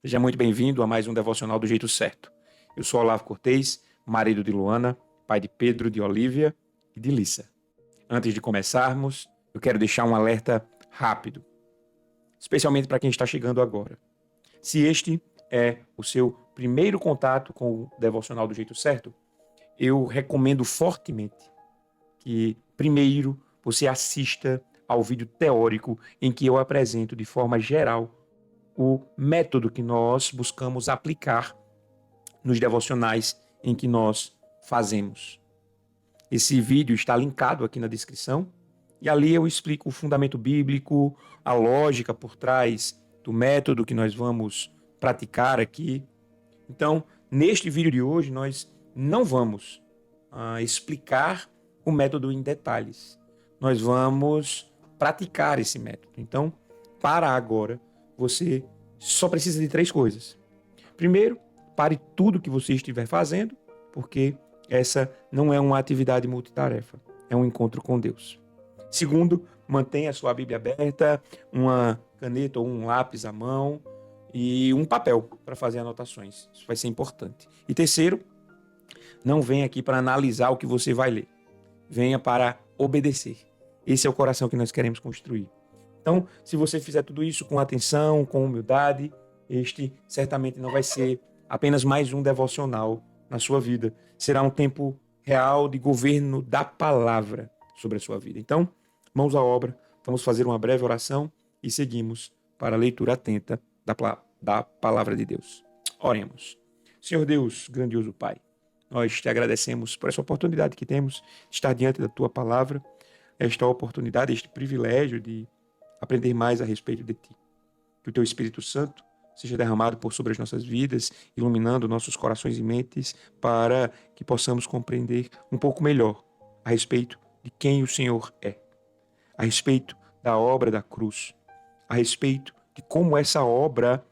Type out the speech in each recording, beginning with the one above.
Seja muito bem-vindo a mais um Devocional do Jeito Certo. Eu sou Olavo Cortez, marido de Luana, pai de Pedro, de Olívia e de Lissa. Antes de começarmos, eu quero deixar um alerta rápido, especialmente para quem está chegando agora. Se este é o seu primeiro contato com o Devocional do Jeito Certo, eu recomendo fortemente que, primeiro, você assista ao vídeo teórico em que eu apresento de forma geral o método que nós buscamos aplicar nos devocionais em que nós fazemos. Esse vídeo está linkado aqui na descrição e ali eu explico o fundamento bíblico, a lógica por trás do método que nós vamos praticar aqui. Então, neste vídeo de hoje, nós não vamos explicar o método em detalhes. Nós vamos praticar esse método. Então, para agora, você só precisa de 3 coisas. Primeiro, pare tudo que você estiver fazendo, porque essa não é uma atividade multitarefa, é um encontro com Deus. Segundo, mantenha a sua Bíblia aberta, uma caneta ou um lápis à mão e um papel para fazer anotações. Isso vai ser importante. E terceiro, não venha aqui para analisar o que você vai ler. Venha para obedecer. Esse é o coração que nós queremos construir. Então, se você fizer tudo isso com atenção, com humildade, este certamente não vai ser apenas mais um devocional na sua vida. Será um tempo real de governo da palavra sobre a sua vida. Então, mãos à obra, vamos fazer uma breve oração e seguimos para a leitura atenta da palavra de Deus. Oremos. Senhor Deus, grandioso Pai, nós te agradecemos por essa oportunidade que temos de estar diante da tua palavra, esta oportunidade, este privilégio de aprender mais a respeito de ti. Que o teu Espírito Santo seja derramado por sobre as nossas vidas, iluminando nossos corações e mentes para que possamos compreender um pouco melhor a respeito de quem o Senhor é, a respeito da obra da cruz, a respeito de como essa obra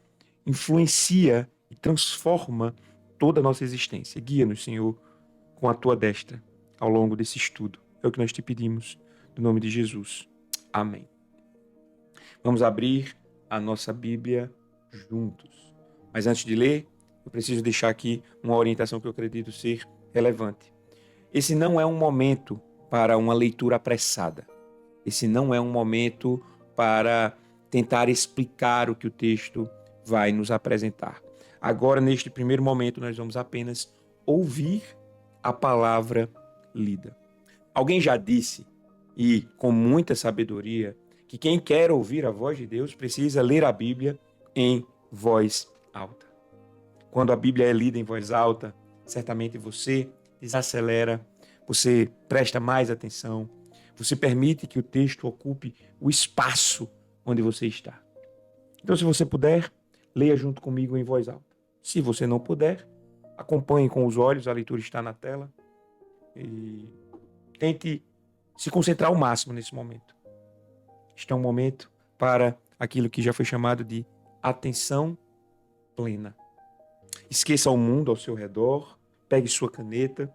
influencia e transforma toda a nossa existência. Guia-nos, Senhor, com a tua destra ao longo desse estudo. É o que nós te pedimos, no nome de Jesus. Amém. Vamos abrir a nossa Bíblia juntos. Mas antes de ler, eu preciso deixar aqui uma orientação que eu acredito ser relevante. Esse não é um momento para uma leitura apressada. Esse não é um momento para tentar explicar o que o texto vai nos apresentar. Agora, neste primeiro momento, nós vamos apenas ouvir a palavra lida. Alguém já disse, e com muita sabedoria, que quem quer ouvir a voz de Deus precisa ler a Bíblia em voz alta. Quando a Bíblia é lida em voz alta, certamente você desacelera, você presta mais atenção, você permite que o texto ocupe o espaço onde você está. Então, se você puder, leia junto comigo em voz alta. Se você não puder, acompanhe com os olhos, a leitura está na tela, e tente se concentrar ao máximo nesse momento. Este é um momento para aquilo que já foi chamado de atenção plena. Esqueça o mundo ao seu redor, pegue sua caneta.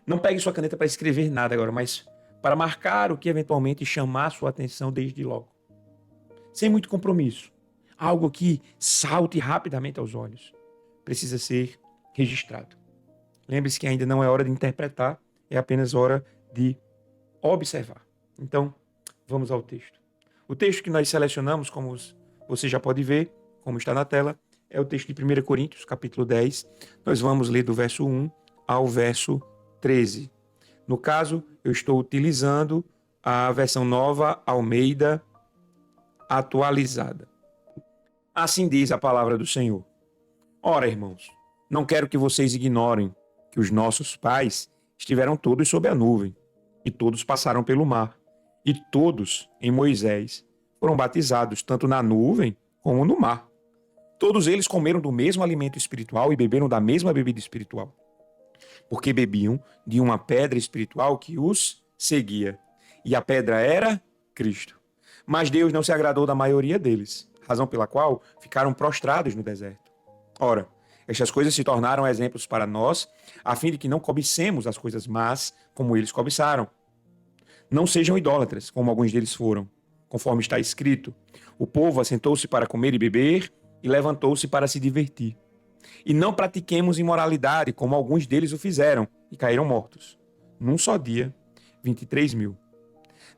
Não pegue sua caneta para escrever nada agora, mas para marcar o que eventualmente chamar sua atenção desde logo. Sem muito compromisso. Algo que salte rapidamente aos olhos. Precisa ser registrado. Lembre-se que ainda não é hora de interpretar, é apenas hora de observar. Então, vamos ao texto. O texto que nós selecionamos, como você já pode ver, como está na tela, é o texto de 1 Coríntios, capítulo 10. Nós vamos ler do verso 1 ao verso 13. No caso, eu estou utilizando a versão nova Almeida atualizada. Assim diz a palavra do Senhor. Ora, irmãos, não quero que vocês ignorem que os nossos pais estiveram todos sob a nuvem, e todos passaram pelo mar. E todos, em Moisés, foram batizados, tanto na nuvem como no mar. Todos eles comeram do mesmo alimento espiritual e beberam da mesma bebida espiritual, porque bebiam de uma pedra espiritual que os seguia. E a pedra era Cristo. Mas Deus não se agradou da maioria deles, razão pela qual ficaram prostrados no deserto. Ora, estas coisas se tornaram exemplos para nós, a fim de que não cobicemos as coisas más como eles cobiçaram. Não sejam idólatras, como alguns deles foram. Conforme está escrito, o povo assentou-se para comer e beber, e levantou-se para se divertir. E não pratiquemos imoralidade, como alguns deles o fizeram, e caíram mortos. Num só dia, 23.000.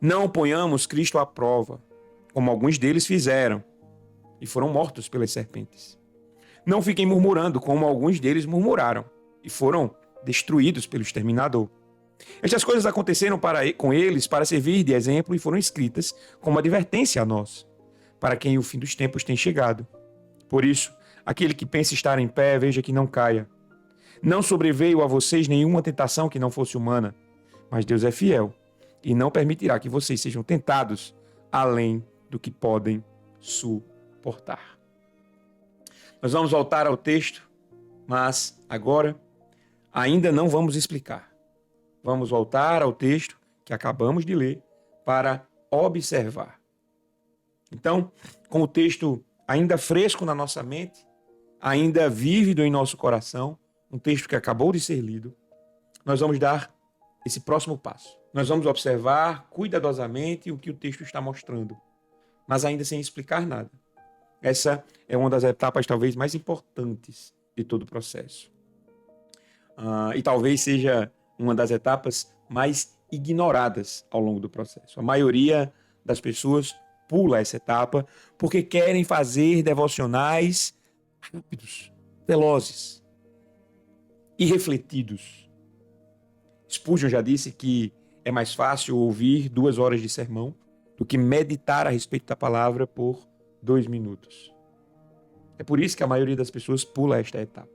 Não ponhamos Cristo à prova, como alguns deles fizeram, e foram mortos pelas serpentes. Não fiquem murmurando, como alguns deles murmuraram, e foram destruídos pelo exterminador. Estas coisas aconteceram com eles para servir de exemplo e foram escritas como advertência a nós, para quem o fim dos tempos tem chegado. Por isso, aquele que pensa estar em pé, veja que não caia. Não sobreveio a vocês nenhuma tentação que não fosse humana, mas Deus é fiel e não permitirá que vocês sejam tentados além do que podem suportar. Nós vamos voltar ao texto, mas agora ainda não vamos explicar. Vamos voltar ao texto que acabamos de ler para observar. Então, com o texto ainda fresco na nossa mente, ainda vívido em nosso coração, um texto que acabou de ser lido, nós vamos dar esse próximo passo. Nós vamos observar cuidadosamente o que o texto está mostrando, mas ainda sem explicar nada. Essa é uma das etapas talvez mais importantes de todo o processo. E talvez seja uma das etapas mais ignoradas ao longo do processo. A maioria das pessoas pula essa etapa porque querem fazer devocionais rápidos, velozes, irrefletidos. Spurgeon já disse que é mais fácil ouvir 2 horas de sermão do que meditar a respeito da palavra por 2 minutos. É por isso que a maioria das pessoas pula esta etapa.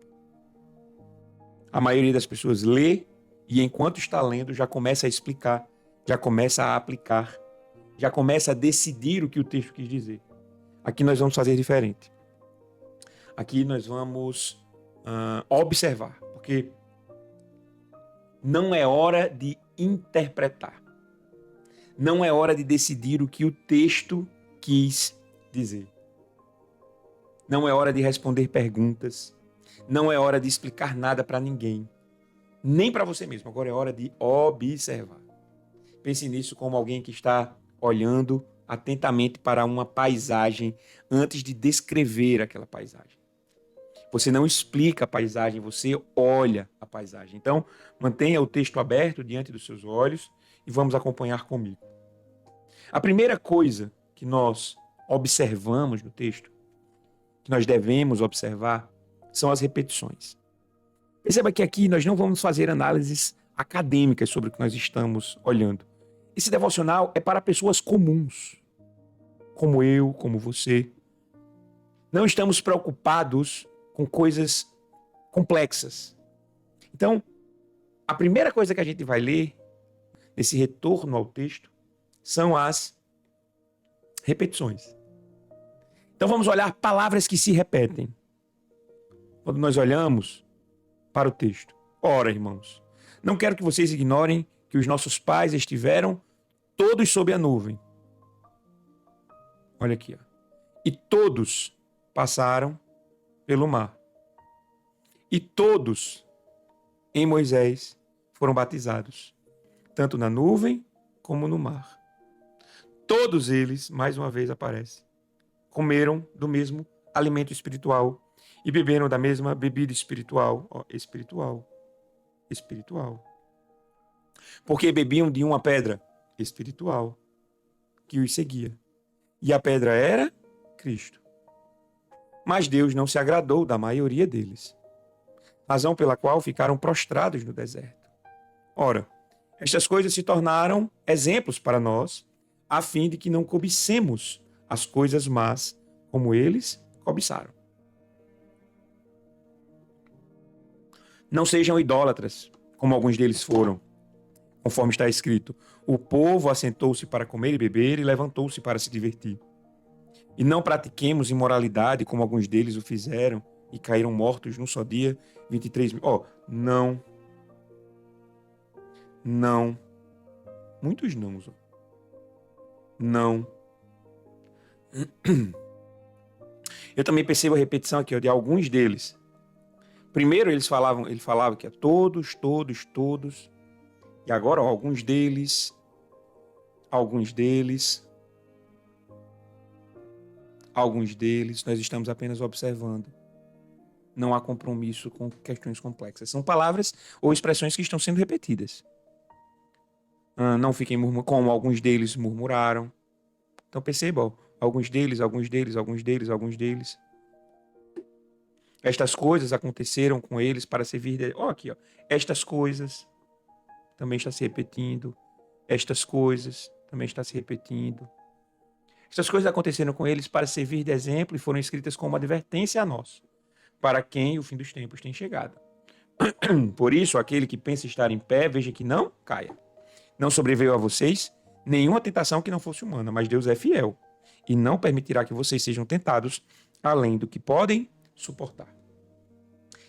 A maioria das pessoas lê e enquanto está lendo já começa a explicar, já começa a aplicar, já começa a decidir o que o texto quis dizer. Aqui nós vamos fazer diferente. Aqui nós vamos observar, porque não é hora de interpretar. Não é hora de decidir o que o texto quis dizer. Não é hora de responder perguntas. Não é hora de explicar nada para ninguém. Nem para você mesmo. Agora é hora de observar. Pense nisso como alguém que está olhando atentamente para uma paisagem antes de descrever aquela paisagem. Você não explica a paisagem, você olha a paisagem. Então, mantenha o texto aberto diante dos seus olhos e vamos acompanhar comigo. A primeira coisa que nós observamos no texto, que nós devemos observar, são as repetições. Perceba que aqui nós não vamos fazer análises acadêmicas sobre o que nós estamos olhando. Esse devocional é para pessoas comuns, como eu, como você. Não estamos preocupados com coisas complexas. Então, a primeira coisa que a gente vai ler nesse retorno ao texto são as repetições. Então vamos olhar palavras que se repetem. Quando nós olhamos para o texto. Ora, irmãos, não quero que vocês ignorem que os nossos pais estiveram todos sob a nuvem. Olha aqui, ó. E todos passaram pelo mar. E todos em Moisés foram batizados, tanto na nuvem como no mar. Todos eles, mais uma vez aparece, comeram do mesmo alimento espiritual e beberam da mesma bebida espiritual. Espiritual. Porque bebiam de uma pedra espiritual que os seguia. E a pedra era Cristo. Mas Deus não se agradou da maioria deles, razão pela qual ficaram prostrados no deserto. Ora, estas coisas se tornaram exemplos para nós, a fim de que não cobicemos as coisas más como eles cobiçaram. Não sejam idólatras, como alguns deles foram, conforme está escrito. O povo assentou-se para comer e beber e levantou-se para se divertir. E não pratiquemos imoralidade, como alguns deles o fizeram e caíram mortos num só dia, 23.000. Não. Não. Muitos não. Não. Eu também percebo a repetição aqui, de alguns deles. Primeiro ele falava que é todos. E agora, alguns deles. alguns deles, nós estamos apenas observando. Não há compromisso com questões complexas. São palavras ou expressões que estão sendo repetidas. Não fiquem murmurando, como alguns deles murmuraram. Então perceba, alguns deles. Estas coisas aconteceram com eles para servir de... aqui, estas coisas também está se repetindo. Estas coisas também está se repetindo. Estas coisas aconteceram com eles para servir de exemplo e foram escritas como advertência a nós, para quem o fim dos tempos tem chegado. Por isso, aquele que pensa estar em pé, veja que não caia. Não sobreveio a vocês nenhuma tentação que não fosse humana, mas Deus é fiel e não permitirá que vocês sejam tentados além do que podem suportar.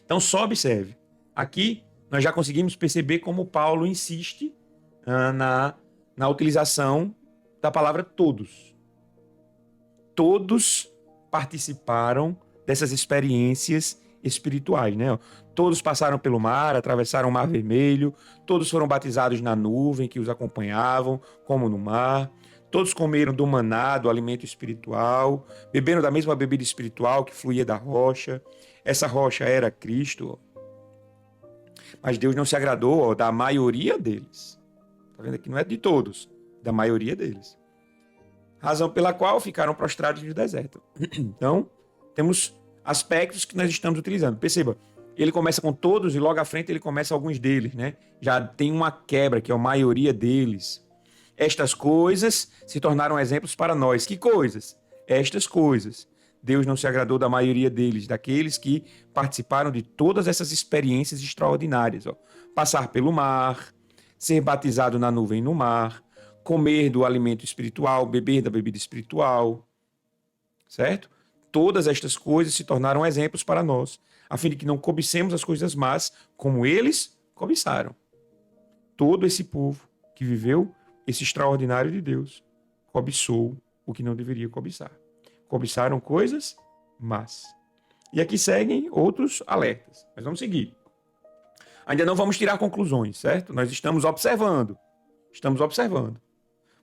Então, só observe. Aqui, nós já conseguimos perceber como Paulo insiste na utilização da palavra todos. Todos participaram dessas experiências espirituais, né? Todos passaram pelo mar, atravessaram o Mar Vermelho, todos foram batizados na nuvem que os acompanhavam, como no mar. Todos comeram do maná, do alimento espiritual, beberam da mesma bebida espiritual que fluía da rocha. Essa rocha era Cristo. Mas Deus não se agradou da maioria deles. Está vendo aqui? Não é de todos, da maioria deles. Razão pela qual ficaram prostrados no deserto. Então, temos aspectos que nós estamos utilizando. Perceba, ele começa com todos e logo à frente ele começa alguns deles, né? Já tem uma quebra, que é a maioria deles. Estas coisas se tornaram exemplos para nós. Que coisas? Estas coisas. Deus não se agradou da maioria deles, daqueles que participaram de todas essas experiências extraordinárias. Passar pelo mar, ser batizado na nuvem no mar, comer do alimento espiritual, beber da bebida espiritual, certo? Todas estas coisas se tornaram exemplos para nós, a fim de que não cobicemos as coisas más como eles cobiçaram. Todo esse povo que viveu esse extraordinário de Deus cobiçou o que não deveria cobiçar. Cobiçaram coisas más. E aqui seguem outros alertas. Mas vamos seguir. Ainda não vamos tirar conclusões, certo? Nós estamos observando.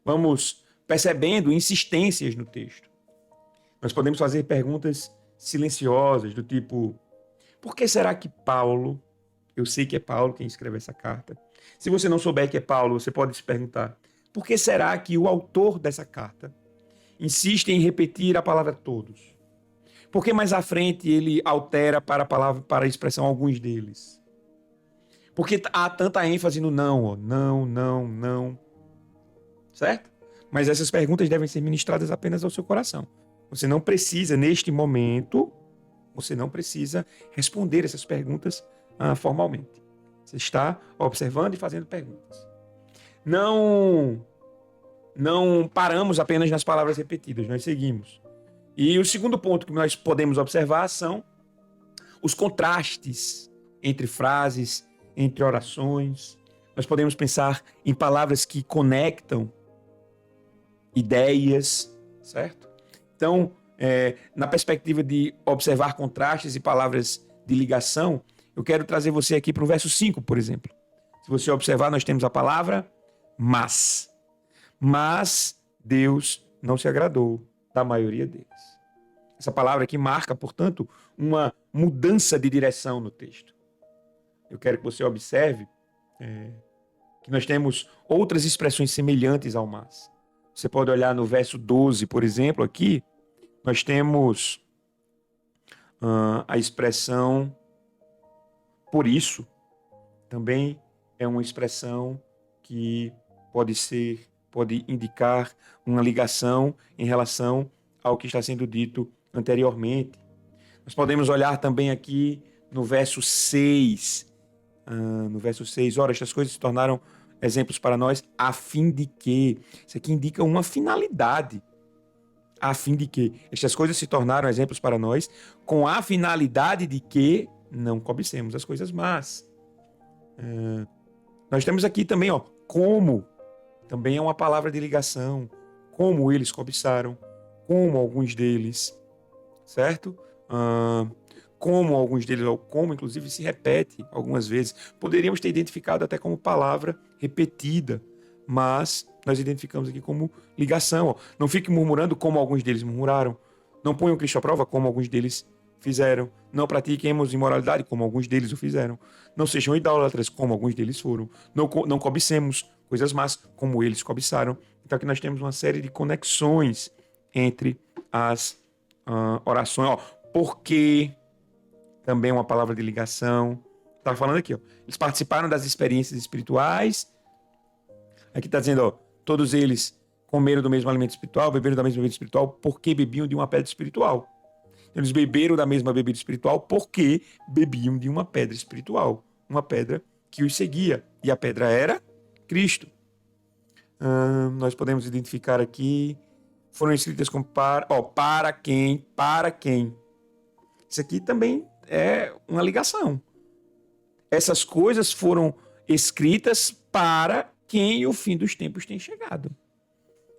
Vamos percebendo insistências no texto. Nós podemos fazer perguntas silenciosas do tipo: por que será que Paulo, eu sei que é Paulo quem escreve essa carta, se você não souber que é Paulo, você pode se perguntar, por que será que o autor dessa carta insiste em repetir a palavra todos? Por que mais à frente ele altera para a expressão alguns deles? Por que há tanta ênfase no não, não, certo? Mas essas perguntas devem ser ministradas apenas ao seu coração. Você não precisa, neste momento, responder essas perguntas formalmente. Você está observando e fazendo perguntas. Não paramos apenas nas palavras repetidas, nós seguimos. E o segundo ponto que nós podemos observar são os contrastes entre frases, entre orações. Nós podemos pensar em palavras que conectam ideias, certo? Então, na perspectiva de observar contrastes e palavras de ligação, eu quero trazer você aqui para o verso 5, por exemplo. Se você observar, nós temos a palavra mas. Mas Deus não se agradou da maioria deles. Essa palavra aqui marca, portanto, uma mudança de direção no texto. Eu quero que você observe que nós temos outras expressões semelhantes ao mas. Você pode olhar no verso 12, por exemplo, aqui, nós temos a expressão por isso. Também é uma expressão que pode indicar uma ligação em relação ao que está sendo dito anteriormente. Nós podemos olhar também aqui no verso 6. Ora, estas coisas se tornaram exemplos para nós, a fim de que. Isso aqui indica uma finalidade. A fim de que. Estas coisas se tornaram exemplos para nós, com a finalidade de que não cobicemos as coisas más. Nós temos aqui também, como. Também é uma palavra de ligação. Como eles cobiçaram. Como alguns deles. Certo? Como alguns deles, ou como inclusive se repete algumas vezes. Poderíamos ter identificado até como palavra repetida, mas nós identificamos aqui como ligação. Não fique murmurando como alguns deles murmuraram. Não ponham Cristo à prova, como alguns deles fizeram. Não pratiquemos imoralidade, como alguns deles o fizeram. Não sejam idólatras, como alguns deles foram. Não cobicemos coisas más, como eles cobiçaram. Então aqui nós temos uma série de conexões entre as orações. Ó, porque também uma palavra de ligação. Está falando aqui, ó. Eles participaram das experiências espirituais. Aqui está dizendo, ó, todos eles comeram do mesmo alimento espiritual, beberam da mesma bebida espiritual, porque bebiam de uma pedra espiritual. Eles beberam da mesma bebida espiritual porque bebiam de uma pedra espiritual. Uma pedra que os seguia. E a pedra era Cristo. Nós podemos identificar aqui. Foram escritas como para quem. Isso aqui também é uma ligação. Essas coisas foram escritas para quem o fim dos tempos tem chegado.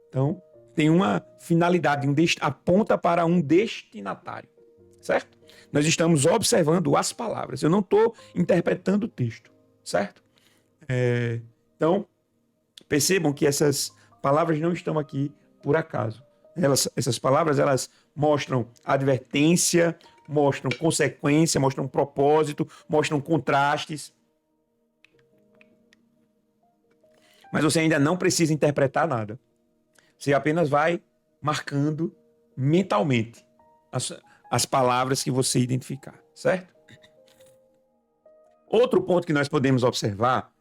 Então, tem uma finalidade, aponta para um destinatário, certo? Nós estamos observando as palavras. Eu não estou interpretando o texto, certo? Então, percebam que essas palavras não estão aqui por acaso. Essas palavras, elas mostram advertência, mostram consequência, mostram propósito, mostram contrastes. Mas você ainda não precisa interpretar nada. Você apenas vai marcando mentalmente as palavras que você identificar, certo? Outro ponto que nós podemos observar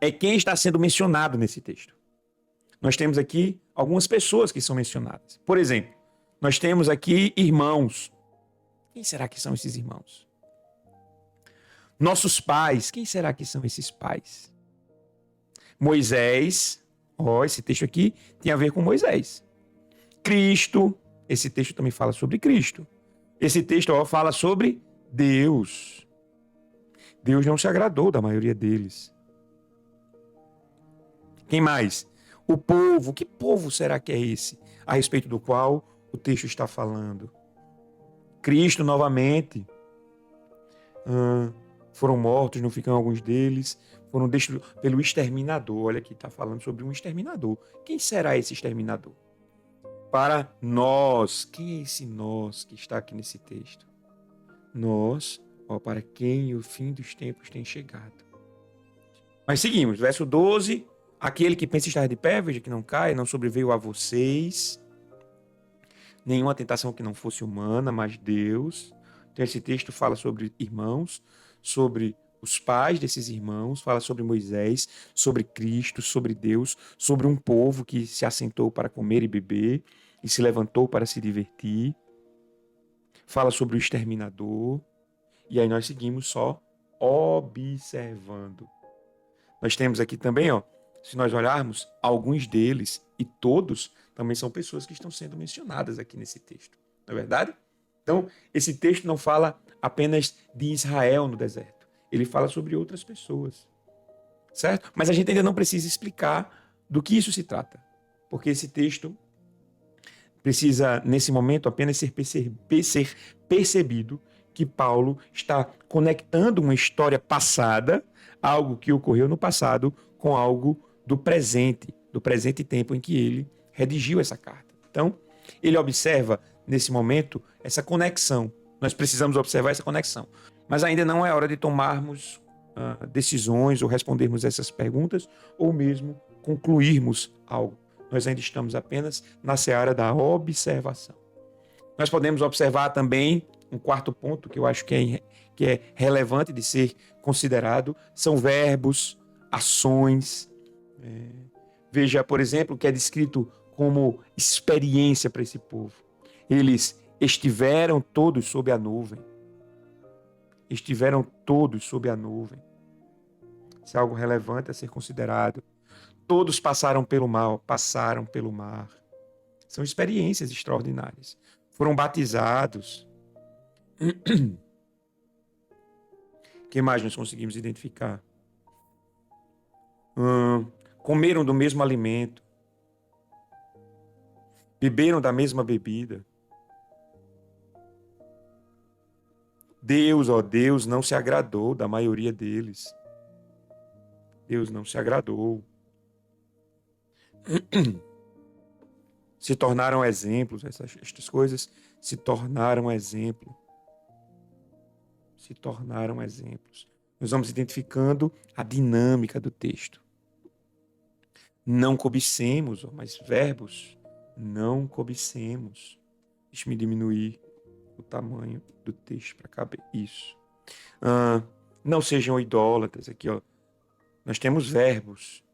é quem está sendo mencionado nesse texto. Nós temos aqui algumas pessoas que são mencionadas. Por exemplo, nós temos aqui irmãos. Quem será que são esses irmãos? Nossos pais. Quem será que são esses pais? Moisés. Esse texto aqui tem a ver com Moisés. Cristo. Esse texto também fala sobre Cristo. Esse texto fala sobre Deus. Deus não se agradou da maioria deles. Quem mais? O povo. Que povo será que é esse? A respeito do qual o texto está falando. Cristo novamente. Foram mortos, não ficam alguns deles. Foram destruídos pelo exterminador. Olha aqui, está falando sobre um exterminador. Quem será esse exterminador? Para nós. Quem é esse nós que está aqui nesse texto? Nós, para quem o fim dos tempos tem chegado. Mas seguimos, verso 12. Aquele que pensa estar de pé, veja que não cai, não sobreveio a vocês nenhuma tentação que não fosse humana, mas Deus. Então esse texto fala sobre irmãos, sobre os pais desses irmãos, fala sobre Moisés, sobre Cristo, sobre Deus, sobre um povo que se assentou para comer e beber e se levantou para se divertir. Fala sobre o exterminador. E aí nós seguimos só observando. Nós temos aqui também, se nós olharmos, alguns deles e todos também são pessoas que estão sendo mencionadas aqui nesse texto. Não é verdade? Então, esse texto não fala apenas de Israel no deserto. Ele fala sobre outras pessoas. Certo? Mas a gente ainda não precisa explicar do que isso se trata. Porque esse texto precisa, nesse momento, apenas ser percebido que Paulo está conectando uma história passada, algo que ocorreu no passado, com algo do presente tempo em que ele redigiu essa carta. Então, ele observa, nesse momento, essa conexão. Nós precisamos observar essa conexão. Mas ainda não é hora de tomarmos decisões ou respondermos essas perguntas ou mesmo concluirmos algo. Nós ainda estamos apenas na seara da observação. Nós podemos observar também um quarto ponto que eu acho que é relevante de ser considerado, são verbos, ações. Veja, por exemplo, que é descrito como experiência para esse povo. Eles estiveram todos sob a nuvem. Estiveram todos sob a nuvem. Isso é algo relevante a ser considerado. Todos passaram pelo mar. São experiências extraordinárias. Foram batizados. O que mais nós conseguimos identificar? Comeram do mesmo alimento. Beberam da mesma bebida. Deus não se agradou da maioria deles. Deus não se agradou. se tornaram exemplos, estas coisas se tornaram exemplo. Se tornaram exemplos. Nós vamos identificando a dinâmica do texto. Não cobicemos, mas verbos, não cobicemos. Deixa-me diminuir o tamanho do texto para caber isso. Não sejam idólatras. Aqui, ó, nós temos verbos.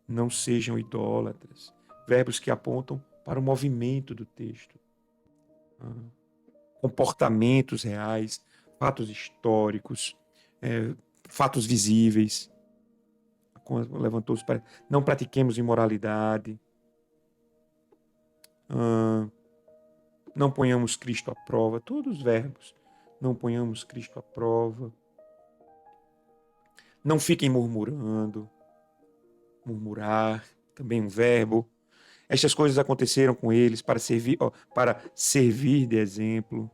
Não sejam idólatras. Verbos que apontam para o movimento do texto. Comportamentos reais, fatos históricos, fatos visíveis. Levantou-se para... Não pratiquemos imoralidade. Não ponhamos Cristo à prova. Todos os verbos. Não ponhamos Cristo à prova. Não fiquem murmurando. Murmurar, também um verbo. Estas coisas aconteceram com eles para servir de exemplo.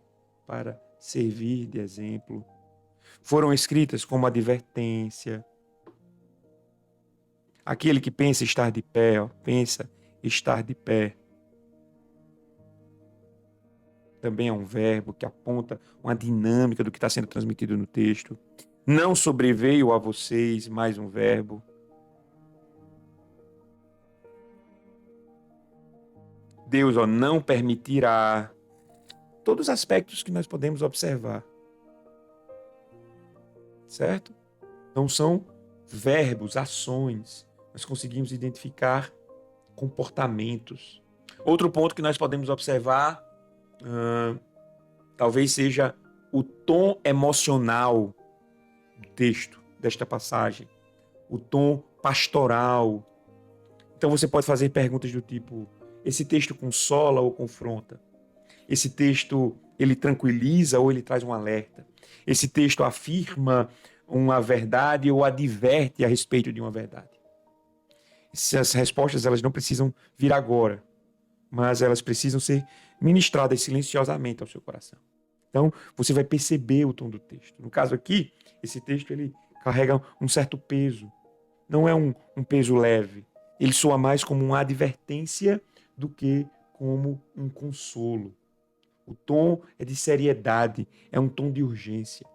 Para servir de exemplo. Foram escritas como advertência. Aquele que pensa estar de pé, pensa estar de pé. Também é um verbo que aponta uma dinâmica do que está sendo transmitido no texto. Não sobreveio a vocês, mais um verbo. Deus não permitirá. Todos os aspectos que nós podemos observar. Certo? Não são verbos, ações. Nós conseguimos identificar comportamentos. Outro ponto que nós podemos observar, talvez seja o tom emocional do texto, desta passagem. O tom pastoral. Então você pode fazer perguntas do tipo: esse texto consola ou confronta? Esse texto, ele tranquiliza ou ele traz um alerta? Esse texto afirma uma verdade ou adverte a respeito de uma verdade? Essas respostas, elas não precisam vir agora, mas elas precisam ser ministradas silenciosamente ao seu coração. Então, você vai perceber o tom do texto. No caso aqui, esse texto, ele carrega um certo peso. Não é um peso leve. Ele soa mais como uma advertência do que como um consolo. O tom é de seriedade, é um tom de urgência.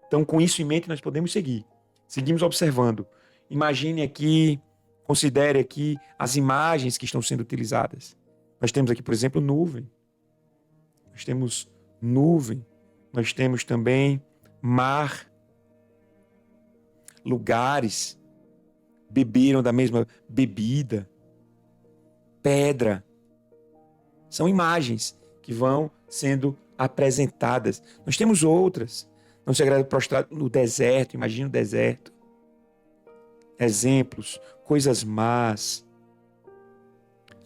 Então, com isso em mente, nós podemos seguir. Seguimos observando. Imagine aqui, considere aqui as imagens que estão sendo utilizadas. Nós temos aqui, por exemplo, nuvem. Nós temos nuvem. Nós temos também mar. Lugares. Beberam da mesma bebida. Pedra. São imagens que vão sendo apresentadas. Nós temos outras. Não se agrada prostrado no deserto. Imagina o deserto. Exemplos, coisas más.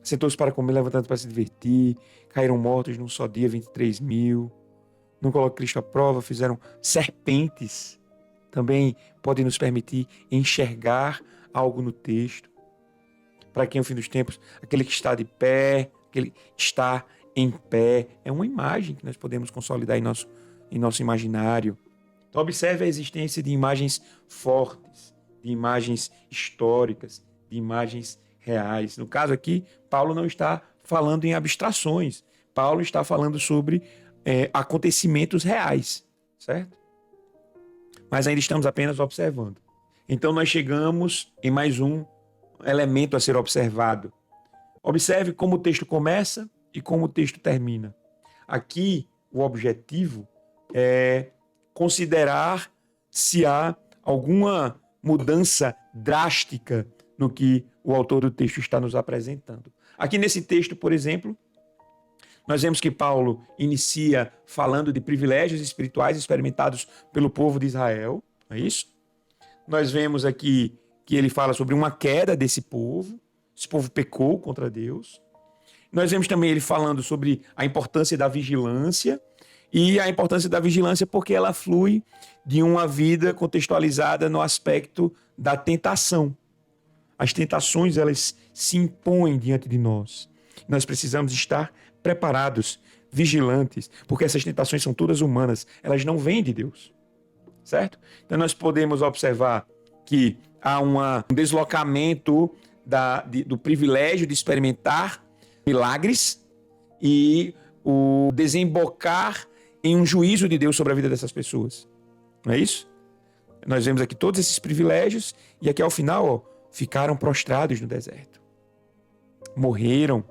Sentou-se para comer, levantando para se divertir. Caíram mortos num só dia, 23.000. Não colocam Cristo à prova, fizeram serpentes. Também podem nos permitir enxergar algo no texto. Para quem, no fim dos tempos, aquele que está de pé, aquele que está em pé, é uma imagem que nós podemos consolidar em nosso imaginário. Então, observe a existência de imagens fortes, de imagens históricas, de imagens reais. No caso aqui, Paulo não está falando em abstrações. Paulo está falando sobre acontecimentos reais, certo? Mas ainda estamos apenas observando. Então, nós chegamos em mais um elemento a ser observado. Observe como o texto começa e como o texto termina. Aqui, o objetivo é considerar se há alguma mudança drástica no que o autor do texto está nos apresentando. Aqui nesse texto, por exemplo, nós vemos que Paulo inicia falando de privilégios espirituais experimentados pelo povo de Israel, não é isso? Nós vemos aqui que ele fala sobre uma queda desse povo. Esse povo pecou contra Deus. Nós vemos também ele falando sobre a importância da vigilância, e a importância da vigilância porque ela flui de uma vida contextualizada no aspecto da tentação. As tentações, elas se impõem diante de nós. Nós precisamos estar preparados, vigilantes, porque essas tentações são todas humanas, elas não vêm de Deus, certo? Então nós podemos observar que há um deslocamento do privilégio de experimentar milagres e o desembocar em um juízo de Deus sobre a vida dessas pessoas. Não é isso? Nós vemos aqui todos esses privilégios e aqui ao final, ficaram prostrados no deserto. Morreram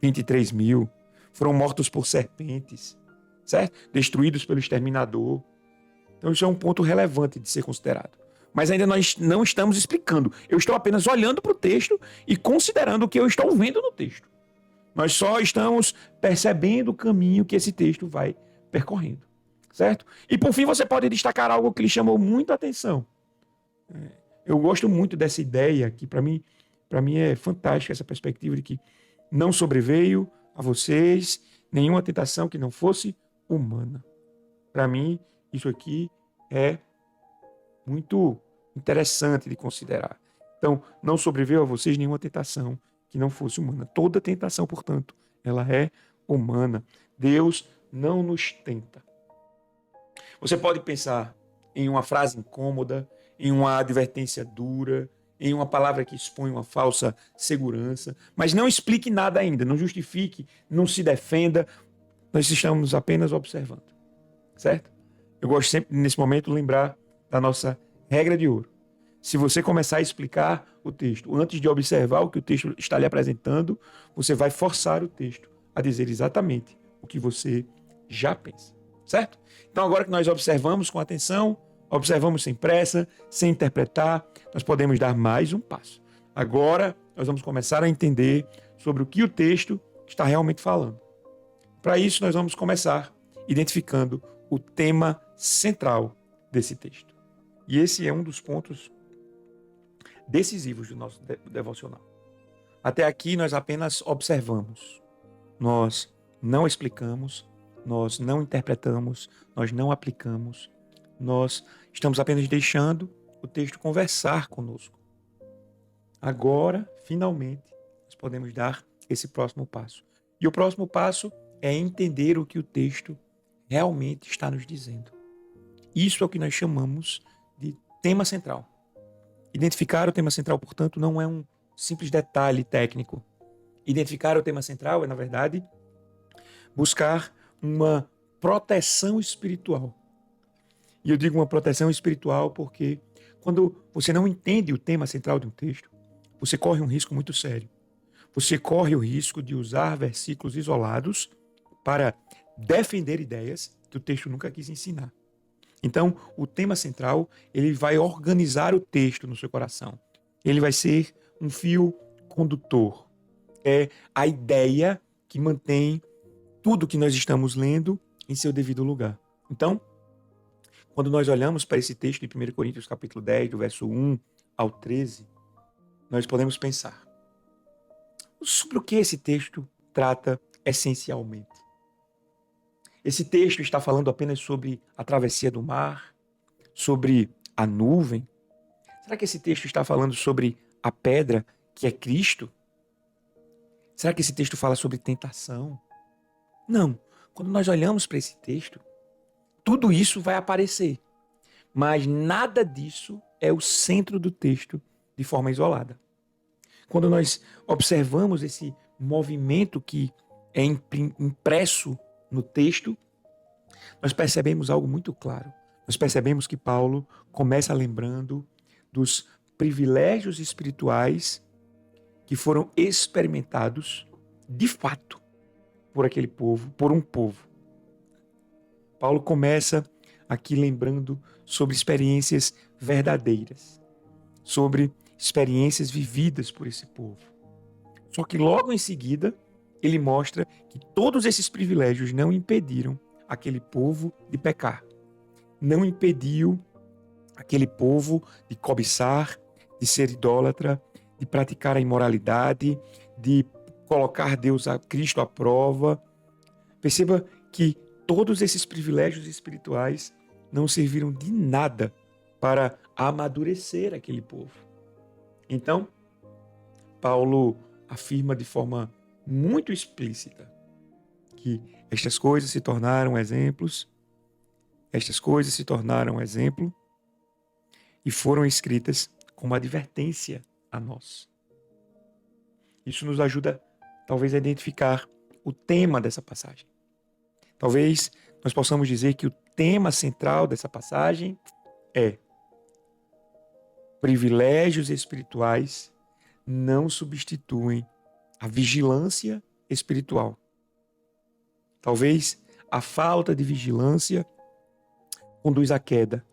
23 mil, foram mortos por serpentes, certo? Destruídos pelo exterminador. Então isso é um ponto relevante de ser considerado. Mas ainda nós não estamos explicando. Eu estou apenas olhando para o texto e considerando o que eu estou vendo no texto. Nós só estamos percebendo o caminho que esse texto vai percorrendo, certo? E por fim você pode destacar algo que lhe chamou muito a atenção. Eu gosto muito dessa ideia que para mim é fantástica essa perspectiva de que não sobreveio a vocês nenhuma tentação que não fosse humana. Para mim, isso aqui é muito interessante de considerar. Então, não sobreveio a vocês nenhuma tentação que não fosse humana. Toda tentação, portanto, ela é humana. Deus não nos tenta. Você pode pensar em uma frase incômoda, em uma advertência dura, em uma palavra que expõe uma falsa segurança, mas não explique nada ainda, não justifique, não se defenda. Nós estamos apenas observando, certo? Eu gosto sempre, nesse momento, lembrar da nossa regra de ouro. Se você começar a explicar o texto antes de observar o que o texto está lhe apresentando, você vai forçar o texto a dizer exatamente o que você já pensa, certo? Então, agora que nós observamos com atenção, observamos sem pressa, sem interpretar, nós podemos dar mais um passo. Agora, nós vamos começar a entender sobre o que o texto está realmente falando. Para isso, nós vamos começar identificando o tema central desse texto. E esse é um dos pontos decisivos do nosso devocional. Até aqui, nós apenas observamos. Nós não explicamos, nós não interpretamos, nós não aplicamos, nós estamos apenas deixando o texto conversar conosco. Agora, finalmente, nós podemos dar esse próximo passo. E o próximo passo é entender o que o texto realmente está nos dizendo. Isso é o que nós chamamos de tema central. Identificar o tema central, portanto, não é um simples detalhe técnico. Identificar o tema central é, na verdade, buscar uma proteção espiritual. E eu digo uma proteção espiritual porque quando você não entende o tema central de um texto, você corre um risco muito sério. Você corre o risco de usar versículos isolados para defender ideias que o texto nunca quis ensinar. Então, o tema central, ele vai organizar o texto no seu coração. Ele vai ser um fio condutor. É a ideia que mantém tudo que nós estamos lendo em seu devido lugar. Então, quando nós olhamos para esse texto de 1 Coríntios capítulo 10, do verso 1 ao 13, nós podemos pensar sobre o que esse texto trata essencialmente. Esse texto está falando apenas sobre a travessia do mar, sobre a nuvem? Será que esse texto está falando sobre a pedra que é Cristo? Será que esse texto fala sobre tentação? Não. Quando nós olhamos para esse texto, tudo isso vai aparecer, mas nada disso é o centro do texto de forma isolada. Quando nós observamos esse movimento que é impresso no texto, nós percebemos algo muito claro. Nós percebemos que Paulo começa lembrando dos privilégios espirituais que foram experimentados de fato por aquele povo, por um povo. Paulo começa aqui lembrando sobre experiências verdadeiras, sobre experiências vividas por esse povo. Só que logo em seguida, ele mostra que todos esses privilégios não impediram aquele povo de pecar. Não impediu aquele povo de cobiçar, de ser idólatra, de praticar a imoralidade, de colocar Deus, a Cristo à prova. Perceba que todos esses privilégios espirituais não serviram de nada para amadurecer aquele povo. Então, Paulo afirma de forma muito explícita que estas coisas se tornaram exemplos, e foram escritas como advertência a nós. Isso nos ajuda talvez é identificar o tema dessa passagem. Talvez nós possamos dizer que o tema central dessa passagem é: privilégios espirituais não substituem a vigilância espiritual. Talvez a falta de vigilância conduz à queda.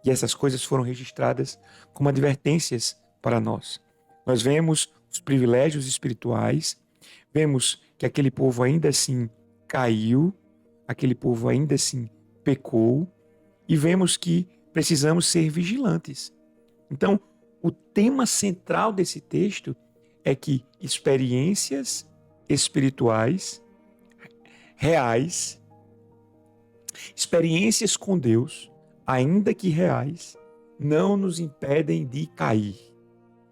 E essas coisas foram registradas como advertências para nós. Nós vemos os privilégios espirituais, vemos que aquele povo ainda assim caiu, aquele povo ainda assim pecou, e vemos que precisamos ser vigilantes. Então, o tema central desse texto é que experiências espirituais reais, experiências com Deus, ainda que reais, não nos impedem de cair.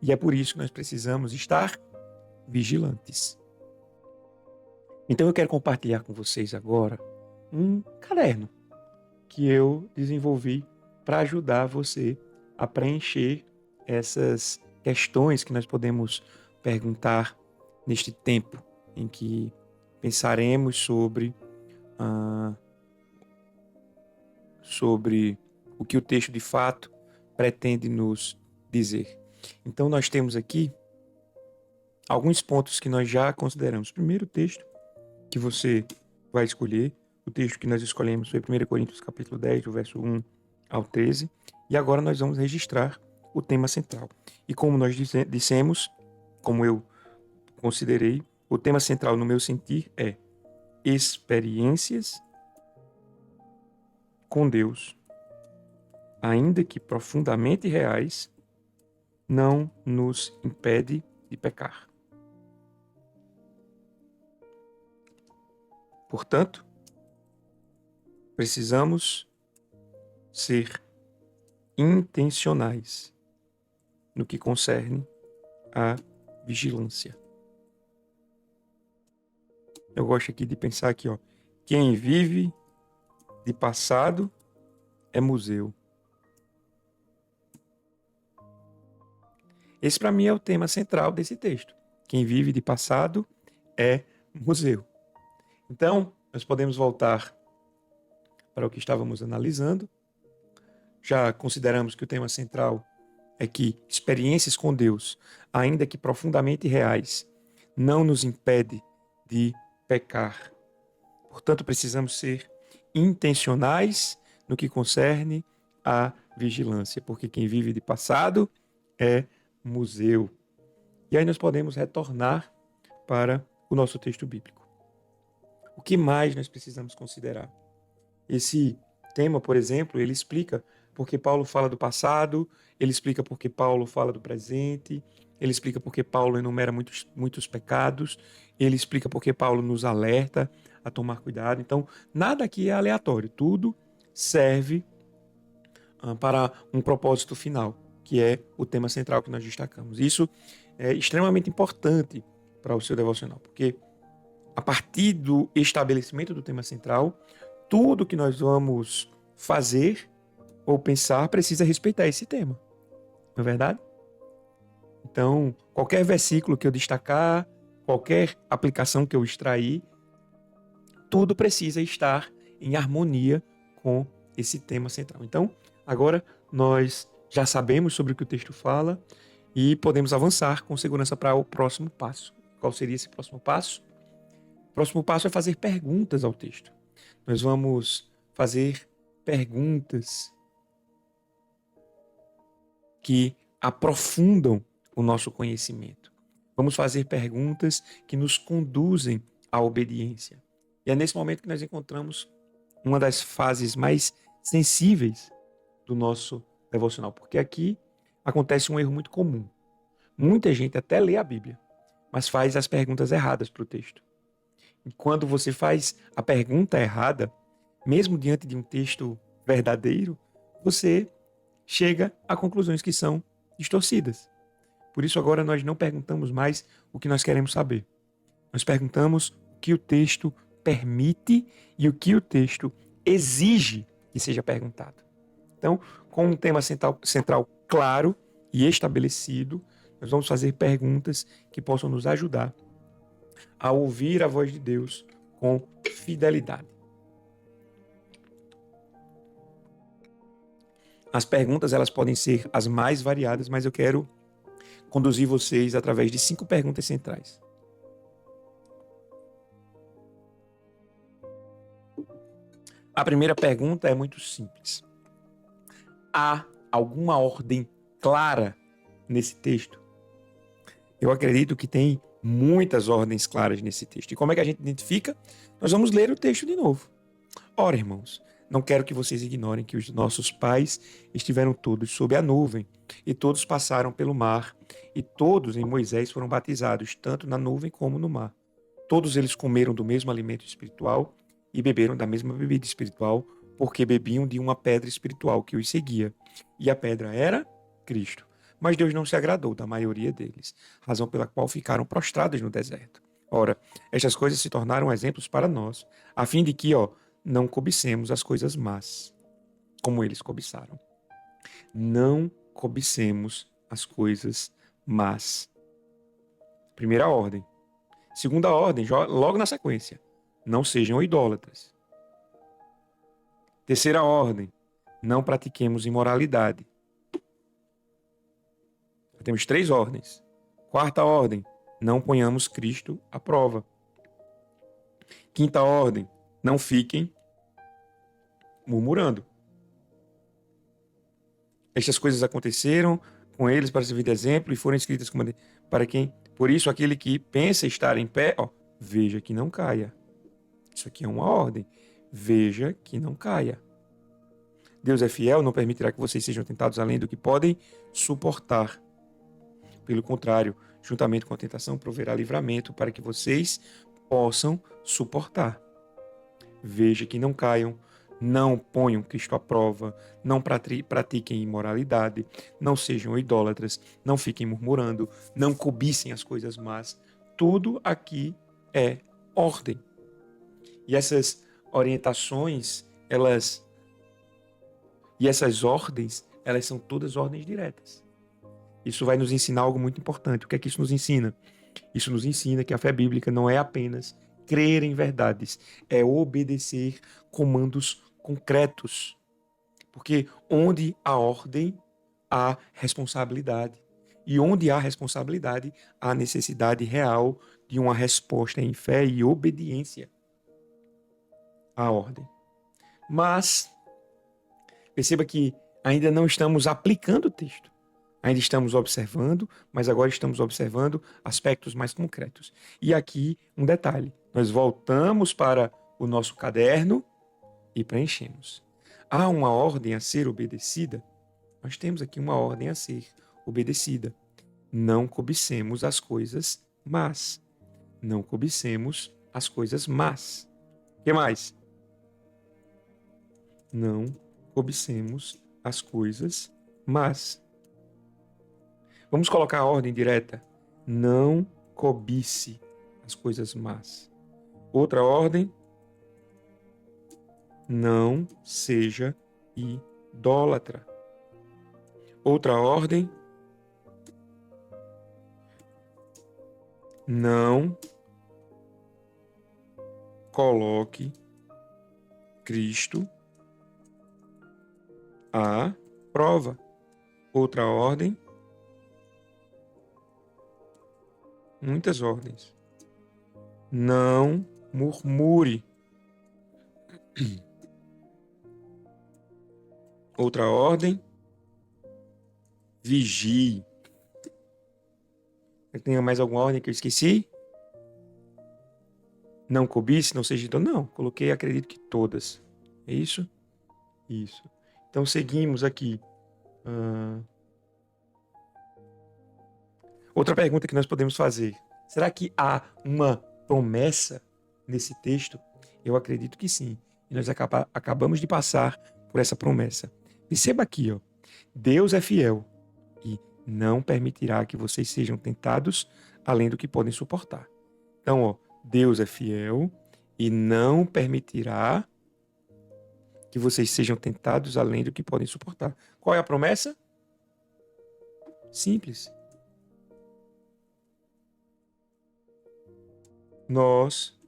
E é por isso que nós precisamos estar vigilantes. Então eu quero compartilhar com vocês agora um caderno que eu desenvolvi para ajudar você a preencher essas questões que nós podemos perguntar neste tempo em que pensaremos sobre o que o texto de fato pretende nos dizer. Então nós temos aqui alguns pontos que nós já consideramos. Primeiro texto que você vai escolher, o texto que nós escolhemos foi 1 Coríntios capítulo 10, do verso 1 ao 13, e agora nós vamos registrar o tema central. E como nós dissemos, como eu considerei, o tema central no meu sentir é experiências com Deus, ainda que profundamente reais, não nos impede de pecar. Portanto, precisamos ser intencionais no que concerne à vigilância. Eu gosto aqui de pensar aqui, quem vive de passado é museu. Esse para mim é o tema central desse texto. Quem vive de passado é museu. Então, nós podemos voltar para o que estávamos analisando. Já consideramos que o tema central é que experiências com Deus, ainda que profundamente reais, não nos impede de pecar. Portanto, precisamos ser intencionais no que concerne à vigilância, porque quem vive de passado é museu. E aí nós podemos retornar para o nosso texto bíblico. O que mais nós precisamos considerar? Esse tema, por exemplo, ele explica porque Paulo fala do passado, ele explica porque Paulo fala do presente, ele explica porque Paulo enumera muitos pecados, ele explica porque Paulo nos alerta a tomar cuidado. Então, nada aqui é aleatório, tudo serve para um propósito final, que é o tema central que nós destacamos. Isso é extremamente importante para o seu devocional, porque a partir do estabelecimento do tema central, tudo que nós vamos fazer ou pensar precisa respeitar esse tema. Não é verdade? Então, qualquer versículo que eu destacar, qualquer aplicação que eu extrair, tudo precisa estar em harmonia com esse tema central. Então, agora nós já sabemos sobre o que o texto fala e podemos avançar com segurança para o próximo passo. Qual seria esse próximo passo? O próximo passo é fazer perguntas ao texto. Nós vamos fazer perguntas que aprofundam o nosso conhecimento. Vamos fazer perguntas que nos conduzem à obediência. E é nesse momento que nós encontramos uma das fases mais sensíveis do nosso devocional, porque aqui acontece um erro muito comum. Muita gente até lê a Bíblia, mas faz as perguntas erradas para o texto. E quando você faz a pergunta errada, mesmo diante de um texto verdadeiro, você chega a conclusões que são distorcidas. Por isso agora nós não perguntamos mais o que nós queremos saber. Nós perguntamos o que o texto permite e o que o texto exige que seja perguntado. Então, com um tema central claro e estabelecido, nós vamos fazer perguntas que possam nos ajudar a ouvir a voz de Deus com fidelidade. As perguntas elas podem ser as mais variadas, mas eu quero conduzir vocês através de 5 perguntas centrais. A primeira pergunta é muito simples. Há alguma ordem clara nesse texto? Eu acredito que tem muitas ordens claras nesse texto. E como é que a gente identifica? Nós vamos ler o texto de novo. Ora, irmãos, não quero que vocês ignorem que os nossos pais estiveram todos sob a nuvem, e todos passaram pelo mar, e todos em Moisés foram batizados, tanto na nuvem como no mar. Todos eles comeram do mesmo alimento espiritual e beberam da mesma bebida espiritual, porque bebiam de uma pedra espiritual que os seguia. E a pedra era Cristo. Mas Deus não se agradou da maioria deles, razão pela qual ficaram prostrados no deserto. Ora, estas coisas se tornaram exemplos para nós, a fim de que, não cobicemos as coisas más, como eles cobiçaram. Não cobicemos as coisas más. Primeira ordem. Segunda ordem, logo na sequência. Não sejam idólatras. Terceira ordem. Não pratiquemos imoralidade. Temos 3 ordens. Quarta ordem. Não ponhamos Cristo à prova. Quinta ordem. Não fiquem murmurando. Estas coisas aconteceram com eles para servir de exemplo e foram escritas como para quem? Por isso, aquele que pensa estar em pé, veja que não caia. Isso aqui é uma ordem. Veja que não caia. Deus é fiel, não permitirá que vocês sejam tentados além do que podem suportar. Pelo contrário, juntamente com a tentação, proverá livramento para que vocês possam suportar. Veja que não caiam, não ponham Cristo à prova, não pratiquem imoralidade, não sejam idólatras, não fiquem murmurando, não cobicem as coisas más. Tudo aqui é ordem. E essas orientações, essas ordens, elas são todas ordens diretas. Isso vai nos ensinar algo muito importante. O que é que isso nos ensina? Isso nos ensina que a fé bíblica não é apenas crer em verdades, é obedecer comandos concretos. Porque onde há ordem, há responsabilidade. E onde há responsabilidade, há necessidade real de uma resposta em fé e obediência à ordem. Mas, perceba que ainda não estamos aplicando o texto. Ainda estamos observando, mas agora estamos observando aspectos mais concretos. E aqui um detalhe. Nós voltamos para o nosso caderno e preenchemos. Há uma ordem a ser obedecida? Nós temos aqui uma ordem a ser obedecida. Não cobicemos as coisas más. Não cobicemos as coisas más. O que mais? Não cobicemos as coisas más. Vamos colocar a ordem direta. Não cobice as coisas más. Outra ordem. Não seja idólatra. Outra ordem. Não coloque Cristo à prova. Outra ordem. Muitas ordens. Não murmure. Outra ordem. Vigie. Tem mais alguma ordem que eu esqueci? Não cobice, não seja idólatra. Não, coloquei, acredito que todas. É isso? Isso. Então seguimos aqui. Outra pergunta que nós podemos fazer. Será que há uma promessa nesse texto? Eu acredito que sim. E nós acabamos de passar por essa promessa. Perceba aqui, Deus é fiel e não permitirá que vocês sejam tentados além do que podem suportar. Então, Deus é fiel e não permitirá que vocês sejam tentados além do que podem suportar. Qual é a promessa? Simples.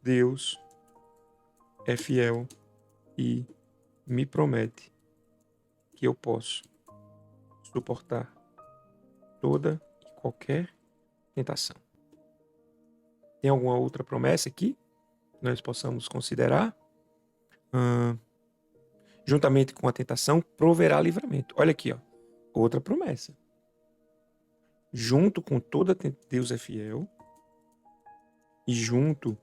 Deus é fiel e me promete que eu posso suportar toda e qualquer tentação. Tem alguma outra promessa aqui que nós possamos considerar? Juntamente com a tentação, proverá livramento. Olha aqui, ó, outra promessa. Junto com toda Deus é fiel e junto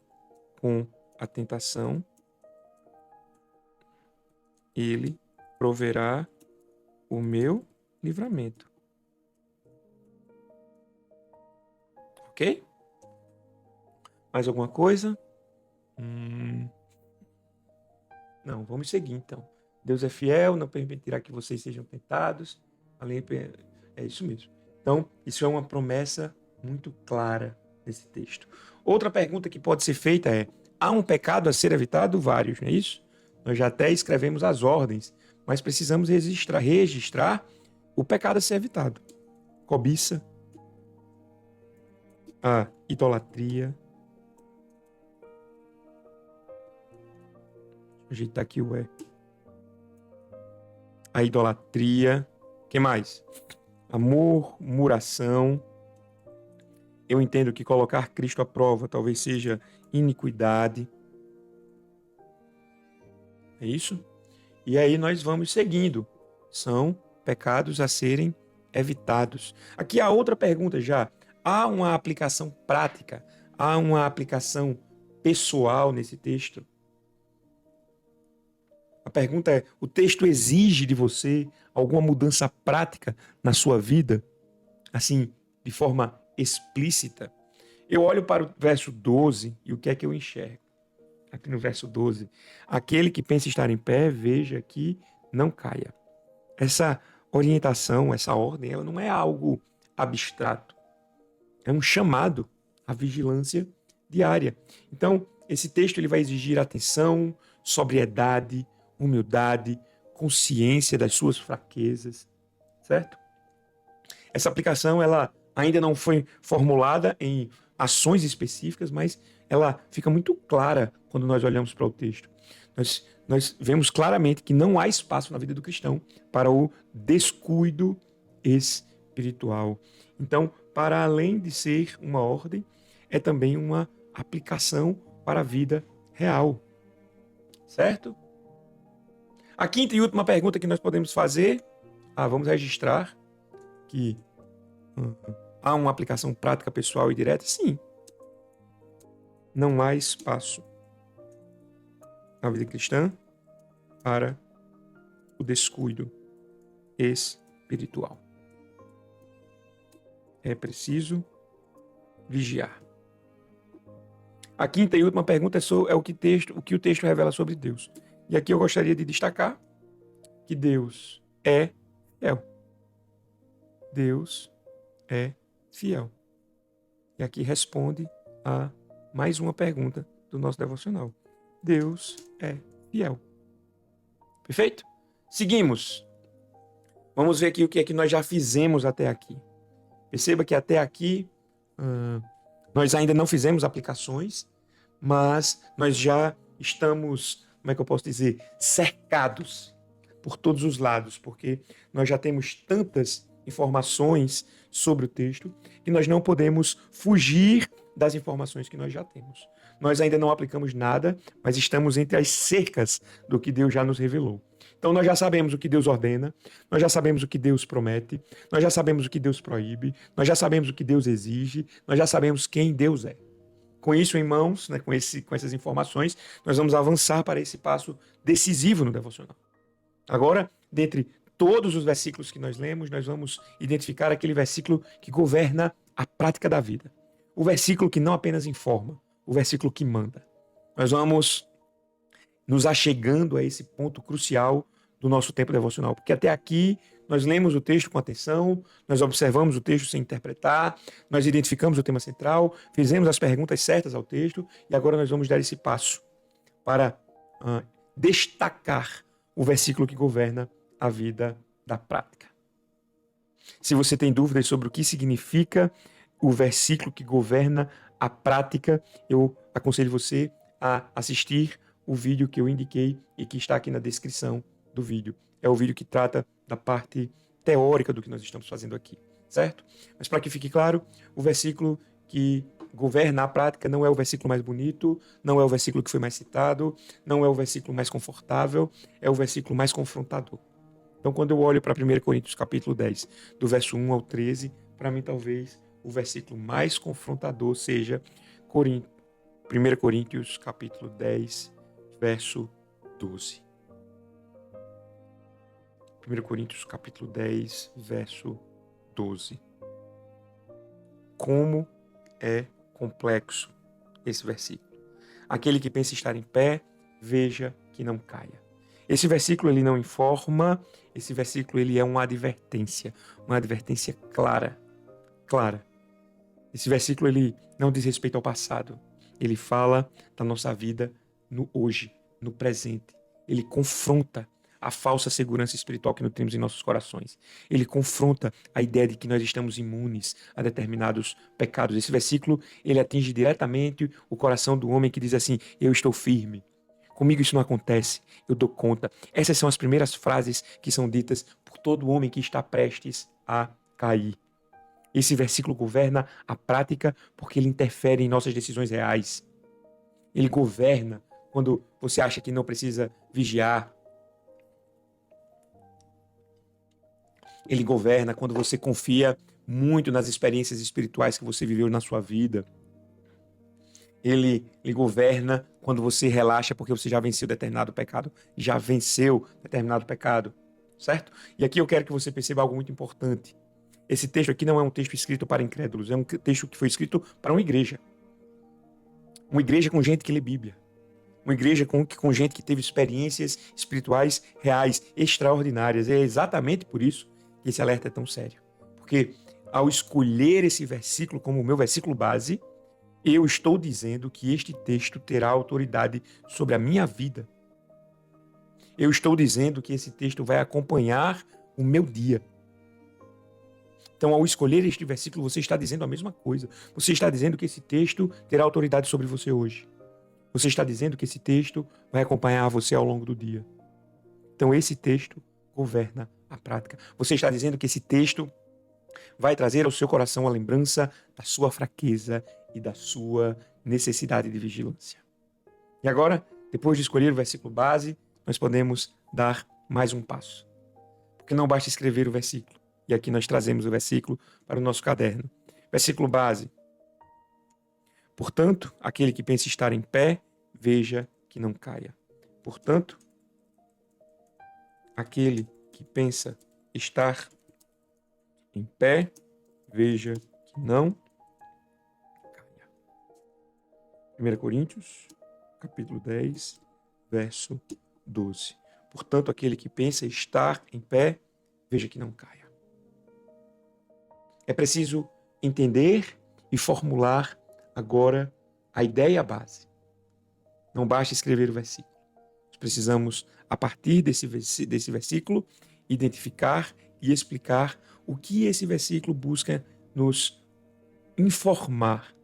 com a tentação, ele proverá o meu livramento. Ok? Mais alguma coisa? Não, vamos seguir então. Deus é fiel, não permitirá que vocês sejam tentados. É isso mesmo. Então, isso é uma promessa muito clara nesse texto. Outra pergunta que pode ser feita é: há um pecado a ser evitado? Vários, não é isso? Nós já até escrevemos as ordens, mas precisamos registrar o pecado a ser evitado. Cobiça, a idolatria. Deixa eu ajeitar aqui o E. A idolatria. O que mais? A murmuração. Eu entendo que colocar Cristo à prova talvez seja iniquidade. É isso? E aí nós vamos seguindo. São pecados a serem evitados. Aqui há outra pergunta já. Há uma aplicação prática? Há uma aplicação pessoal nesse texto? A pergunta é: o texto exige de você alguma mudança prática na sua vida? Assim, de forma explícita? Eu olho para o verso 12 e o que é que eu enxergo? Aqui no verso 12. Aquele que pensa estar em pé, veja que não caia. Essa orientação, essa ordem, ela não é algo abstrato. É um chamado à vigilância diária. Então, esse texto ele vai exigir atenção, sobriedade, humildade, consciência das suas fraquezas, certo? Essa aplicação ela ainda não foi formulada em ações específicas, mas ela fica muito clara quando nós olhamos para o texto. Nós vemos claramente que não há espaço na vida do cristão para o descuido espiritual. Então, para além de ser uma ordem, é também uma aplicação para a vida real. Certo? A quinta e última pergunta que nós podemos fazer, vamos registrar que há uma aplicação prática, pessoal e direta? Sim. Não há espaço na vida cristã para o descuido espiritual. É preciso vigiar. A quinta e última pergunta é o que o texto revela sobre Deus. E aqui eu gostaria de destacar que Deus é fiel. Deus é fiel. E aqui responde a mais uma pergunta do nosso devocional. Deus é fiel. Perfeito? Seguimos. Vamos ver aqui o que é que nós já fizemos até aqui. Perceba que até aqui nós ainda não fizemos aplicações, mas nós já estamos, como é que eu posso dizer, cercados por todos os lados, porque nós já temos tantas informações sobre o texto que nós não podemos fugir das informações que nós já temos. Nós ainda não aplicamos nada, mas estamos entre as cercas do que Deus já nos revelou. Então nós já sabemos o que Deus ordena, nós já sabemos o que Deus promete, nós já sabemos o que Deus proíbe, nós já sabemos o que Deus exige, nós já sabemos quem Deus é. Com isso em mãos, né, com essas informações, nós vamos avançar para esse passo decisivo no devocional. Agora, dentre todos os versículos que nós lemos, nós vamos identificar aquele versículo que governa a prática da vida. O versículo que não apenas informa, o versículo que manda. Nós vamos nos achegando a esse ponto crucial do nosso tempo devocional, porque até aqui nós lemos o texto com atenção, nós observamos o texto sem interpretar, nós identificamos o tema central, fizemos as perguntas certas ao texto e agora nós vamos dar esse passo para destacar o versículo que governa a vida da prática. Se você tem dúvidas sobre o que significa o versículo que governa a prática, eu aconselho você a assistir o vídeo que eu indiquei e que está aqui na descrição do vídeo. É o vídeo que trata da parte teórica do que nós estamos fazendo aqui, certo? Mas para que fique claro, o versículo que governa a prática não é o versículo mais bonito, não é o versículo que foi mais citado, não é o versículo mais confortável, é o versículo mais confrontador. Então, quando eu olho para 1 Coríntios capítulo 10, do verso 1 ao 13, para mim talvez o versículo mais confrontador seja 1 Coríntios capítulo 10, verso 12. 1 Coríntios capítulo 10, verso 12. Como é complexo esse versículo. Aquele que pensa estar em pé, veja que não caia. Esse versículo ele não informa, esse versículo ele é uma advertência clara. Esse versículo ele não diz respeito ao passado, ele fala da nossa vida no hoje, no presente. Ele confronta a falsa segurança espiritual que nutrimos em nossos corações. Ele confronta a ideia de que nós estamos imunes a determinados pecados. Esse versículo, ele atinge diretamente o coração do homem que diz assim: eu estou firme. Comigo isso não acontece, eu dou conta. Essas são as primeiras frases que são ditas por todo homem que está prestes a cair. Esse versículo governa a prática porque ele interfere em nossas decisões reais. Ele governa quando você acha que não precisa vigiar. Ele governa quando você confia muito nas experiências espirituais que você viveu na sua vida. Ele governa quando você relaxa porque você já venceu determinado pecado. Já venceu determinado pecado, certo? E aqui eu quero que você perceba algo muito importante. Esse texto aqui não é um texto escrito para incrédulos, é um texto que foi escrito para uma igreja. Uma igreja com gente que lê Bíblia. Uma igreja com gente que teve experiências espirituais reais, extraordinárias. É exatamente por isso que esse alerta é tão sério. Porque ao escolher esse versículo como o meu versículo base, eu estou dizendo que este texto terá autoridade sobre a minha vida. Eu estou dizendo que esse texto vai acompanhar o meu dia. Então, ao escolher este versículo, você está dizendo a mesma coisa. Você está dizendo que esse texto terá autoridade sobre você hoje. Você está dizendo que esse texto vai acompanhar você ao longo do dia. Então, esse texto governa a prática. Você está dizendo que esse texto vai trazer ao seu coração a lembrança da sua fraqueza e da sua necessidade de vigilância. E agora, depois de escolher o versículo base, nós podemos dar mais um passo. Porque não basta escrever o versículo. E aqui nós trazemos o versículo para o nosso caderno. Versículo base. Portanto, aquele que pensa estar em pé, veja que não caia. Portanto, aquele que pensa estar em pé, veja que não caia. 1 Coríntios, capítulo 10, verso 12. Portanto, aquele que pensa estar em pé, veja que não caia. É preciso entender e formular agora a ideia base. Não basta escrever o versículo. Nós precisamos, a partir desse versículo, identificar e explicar o que esse versículo busca nos informar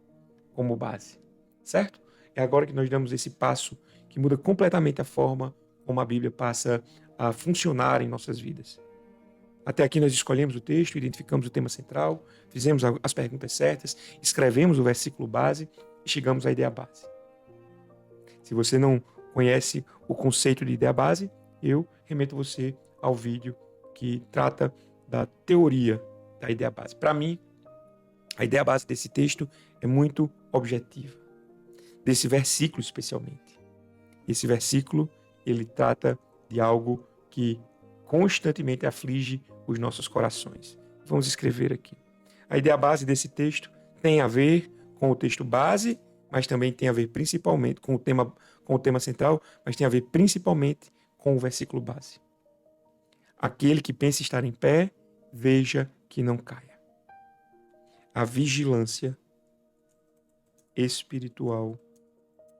como base. Certo? É agora que nós damos esse passo que muda completamente a forma como a Bíblia passa a funcionar em nossas vidas. Até aqui nós escolhemos o texto, identificamos o tema central, fizemos as perguntas certas, escrevemos o versículo base e chegamos à ideia base. Se você não conhece o conceito de ideia base, eu remeto você ao vídeo que trata da teoria da ideia base. Para mim, a ideia base desse texto é muito objetiva, desse versículo especialmente. Esse versículo, ele trata de algo que constantemente aflige os nossos corações. Vamos escrever aqui. A ideia base desse texto tem a ver com o texto base, mas também tem a ver principalmente com o tema central, mas tem a ver principalmente com o versículo base. Aquele que pensa estar em pé, veja que não caia. A vigilância espiritual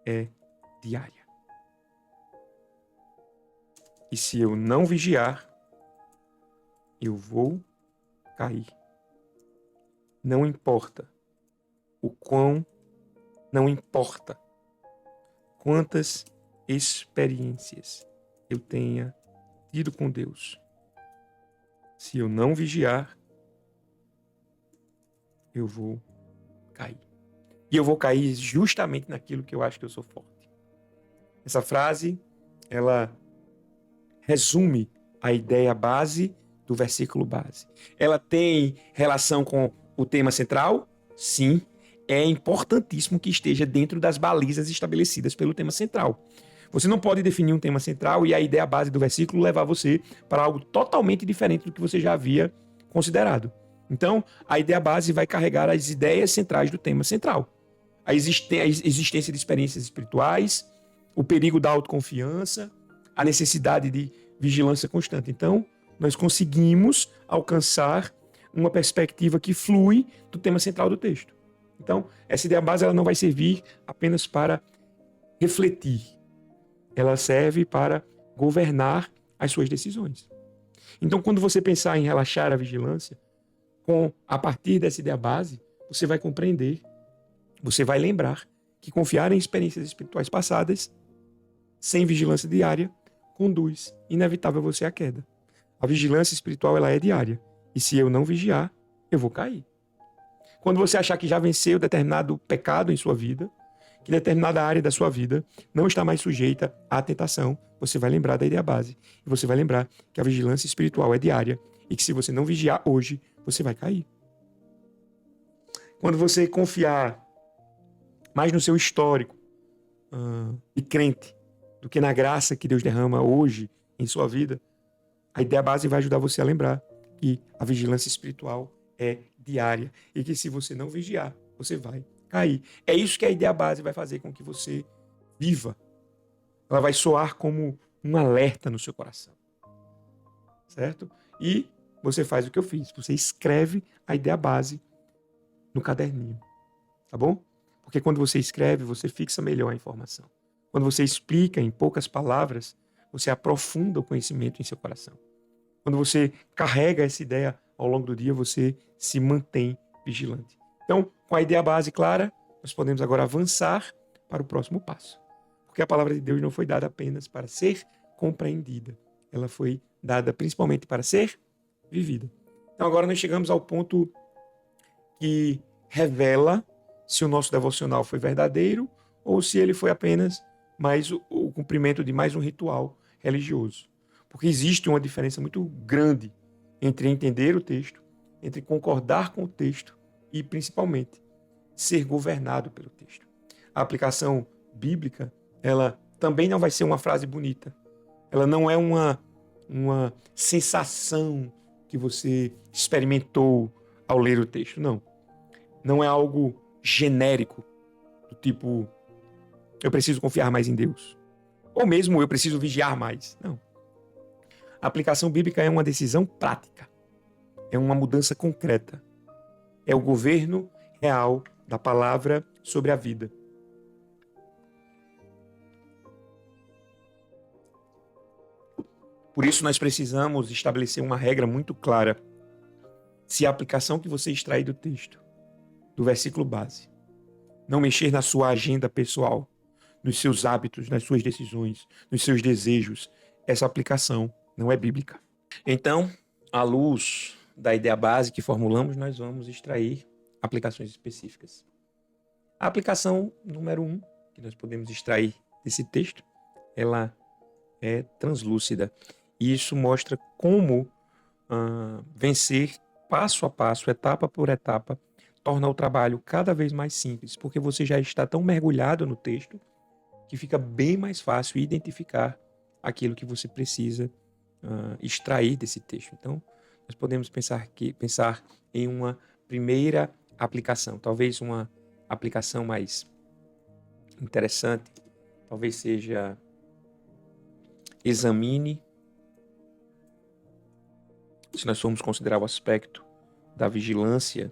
é diária. E se eu não vigiar, eu vou cair. Não importa quantas experiências eu tenha tido com Deus, se eu não vigiar, eu vou cair. E eu vou cair justamente naquilo que eu acho que eu sou forte. Essa frase, ela resume a ideia base do versículo base. Ela tem relação com o tema central? Sim. É importantíssimo que esteja dentro das balizas estabelecidas pelo tema central. Você não pode definir um tema central e a ideia base do versículo levar você para algo totalmente diferente do que você já havia considerado. Então, a ideia base vai carregar as ideias centrais do tema central. A existência de experiências espirituais, o perigo da autoconfiança, a necessidade de vigilância constante. Então, nós conseguimos alcançar uma perspectiva que flui do tema central do texto. Então, essa ideia base ela não vai servir apenas para refletir. Ela serve para governar as suas decisões. Então, quando você pensar em relaxar a vigilância, a partir dessa ideia base, você vai compreender, você vai lembrar que confiar em experiências espirituais passadas, sem vigilância diária, conduz inevitável você à queda. A vigilância espiritual ela é diária. E se eu não vigiar, eu vou cair. Quando você achar que já venceu determinado pecado em sua vida, que determinada área da sua vida não está mais sujeita à tentação, você vai lembrar da ideia base. E você vai lembrar que a vigilância espiritual é diária e que se você não vigiar hoje, você vai cair. Quando você confiar mais no seu histórico de crente do que na graça que Deus derrama hoje em sua vida, a ideia base vai ajudar você a lembrar que a vigilância espiritual é diária e que se você não vigiar, você vai cair. É isso que a ideia base vai fazer com que você viva. Ela vai soar como um alerta no seu coração. Certo? E você faz o que eu fiz. Você escreve a ideia base no caderninho. Tá bom? Porque quando você escreve, você fixa melhor a informação. Quando você explica em poucas palavras, você aprofunda o conhecimento em seu coração. Quando você carrega essa ideia ao longo do dia, você se mantém vigilante. Então, com a ideia base clara, nós podemos agora avançar para o próximo passo. Porque a palavra de Deus não foi dada apenas para ser compreendida. Ela foi dada principalmente para ser vivida. Então, agora nós chegamos ao ponto que revela se o nosso devocional foi verdadeiro ou se ele foi apenas mais o cumprimento de mais um ritual religioso. Porque existe uma diferença muito grande entre entender o texto, entre concordar com o texto e, principalmente, ser governado pelo texto. A aplicação bíblica, ela também não vai ser uma frase bonita. Ela não é uma sensação que você experimentou ao ler o texto, não. Não é algo genérico, do tipo, eu preciso confiar mais em Deus. Ou mesmo, eu preciso vigiar mais. Não. A aplicação bíblica é uma decisão prática. É uma mudança concreta. É o governo real da palavra sobre a vida. Por isso, nós precisamos estabelecer uma regra muito clara. Se a aplicação que você extrair do texto, do versículo base, não mexer na sua agenda pessoal, nos seus hábitos, nas suas decisões, nos seus desejos, essa aplicação não é bíblica. Então, à luz da ideia base que formulamos, nós vamos extrair aplicações específicas. A aplicação número 1, que nós podemos extrair desse texto, ela é translúcida. E isso mostra como vencer passo a passo, etapa por etapa, torna o trabalho cada vez mais simples, porque você já está tão mergulhado no texto que fica bem mais fácil identificar aquilo que você precisa extrair desse texto. Então, nós podemos pensar em uma primeira aplicação, talvez uma aplicação mais interessante, talvez seja examine, se nós formos considerar o aspecto da vigilância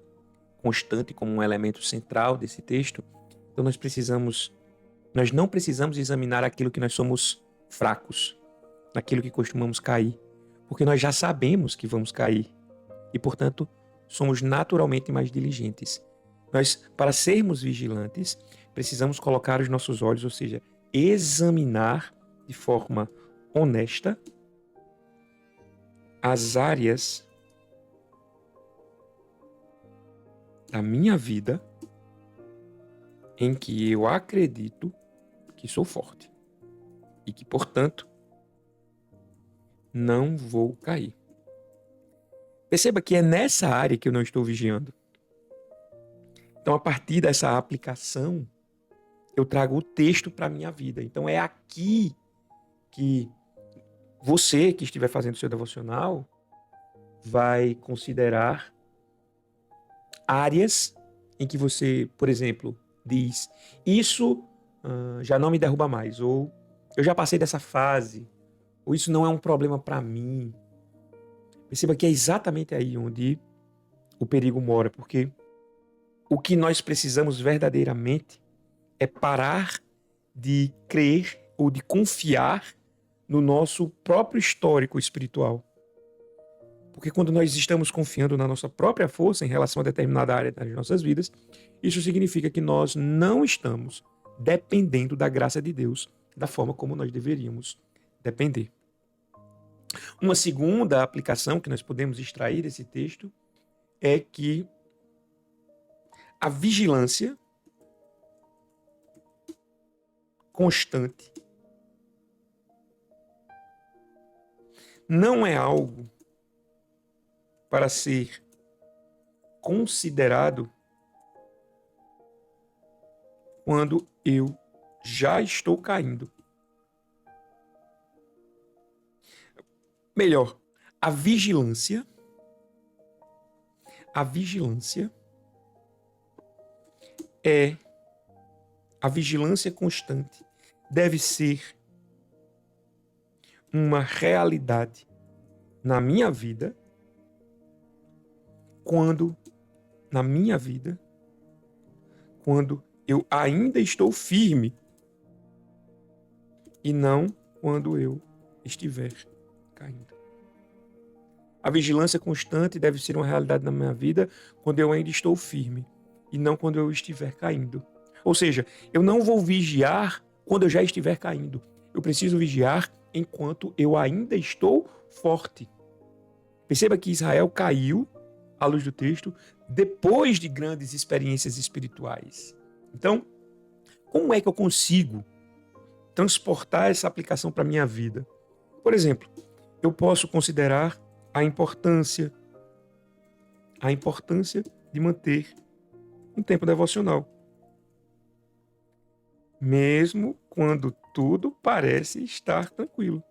constante como um elemento central desse texto, então nós não precisamos examinar aquilo que nós somos fracos, naquilo que costumamos cair, porque nós já sabemos que vamos cair e, portanto, somos naturalmente mais diligentes. Nós, para sermos vigilantes, precisamos colocar os nossos olhos, ou seja, examinar de forma honesta as áreas da minha vida em que eu acredito que sou forte e que, portanto, não vou cair. Perceba que é nessa área que eu não estou vigiando. Então, a partir dessa aplicação, eu trago o texto para a minha vida. Então, é aqui que você que estiver fazendo o seu devocional vai considerar áreas em que você, por exemplo, diz: isso já não me derruba mais, ou eu já passei dessa fase, ou isso não é um problema para mim. Perceba que é exatamente aí onde o perigo mora, porque o que nós precisamos verdadeiramente é parar de crer ou de confiar no nosso próprio histórico espiritual. Porque quando nós estamos confiando na nossa própria força em relação a determinada área das nossas vidas, isso significa que nós não estamos dependendo da graça de Deus da forma como nós deveríamos depender. Uma segunda aplicação que nós podemos extrair desse texto é que a vigilância constante não é algo para ser considerado quando eu já estou caindo. Melhor, a vigilância a vigilância constante deve ser uma realidade na minha vida quando eu ainda estou firme e não quando eu estiver caindo. A vigilância constante deve ser uma realidade na minha vida quando eu ainda estou firme e não quando eu estiver caindo. Ou seja, eu não vou vigiar quando eu já estiver caindo. Eu preciso vigiar enquanto eu ainda estou forte. Perceba que Israel caiu, à luz do texto, depois de grandes experiências espirituais. Então, como é que eu consigo transportar essa aplicação para a minha vida? Por exemplo, eu posso considerar a importância de manter um tempo devocional. Mesmo quando tudo parece estar tranquilo.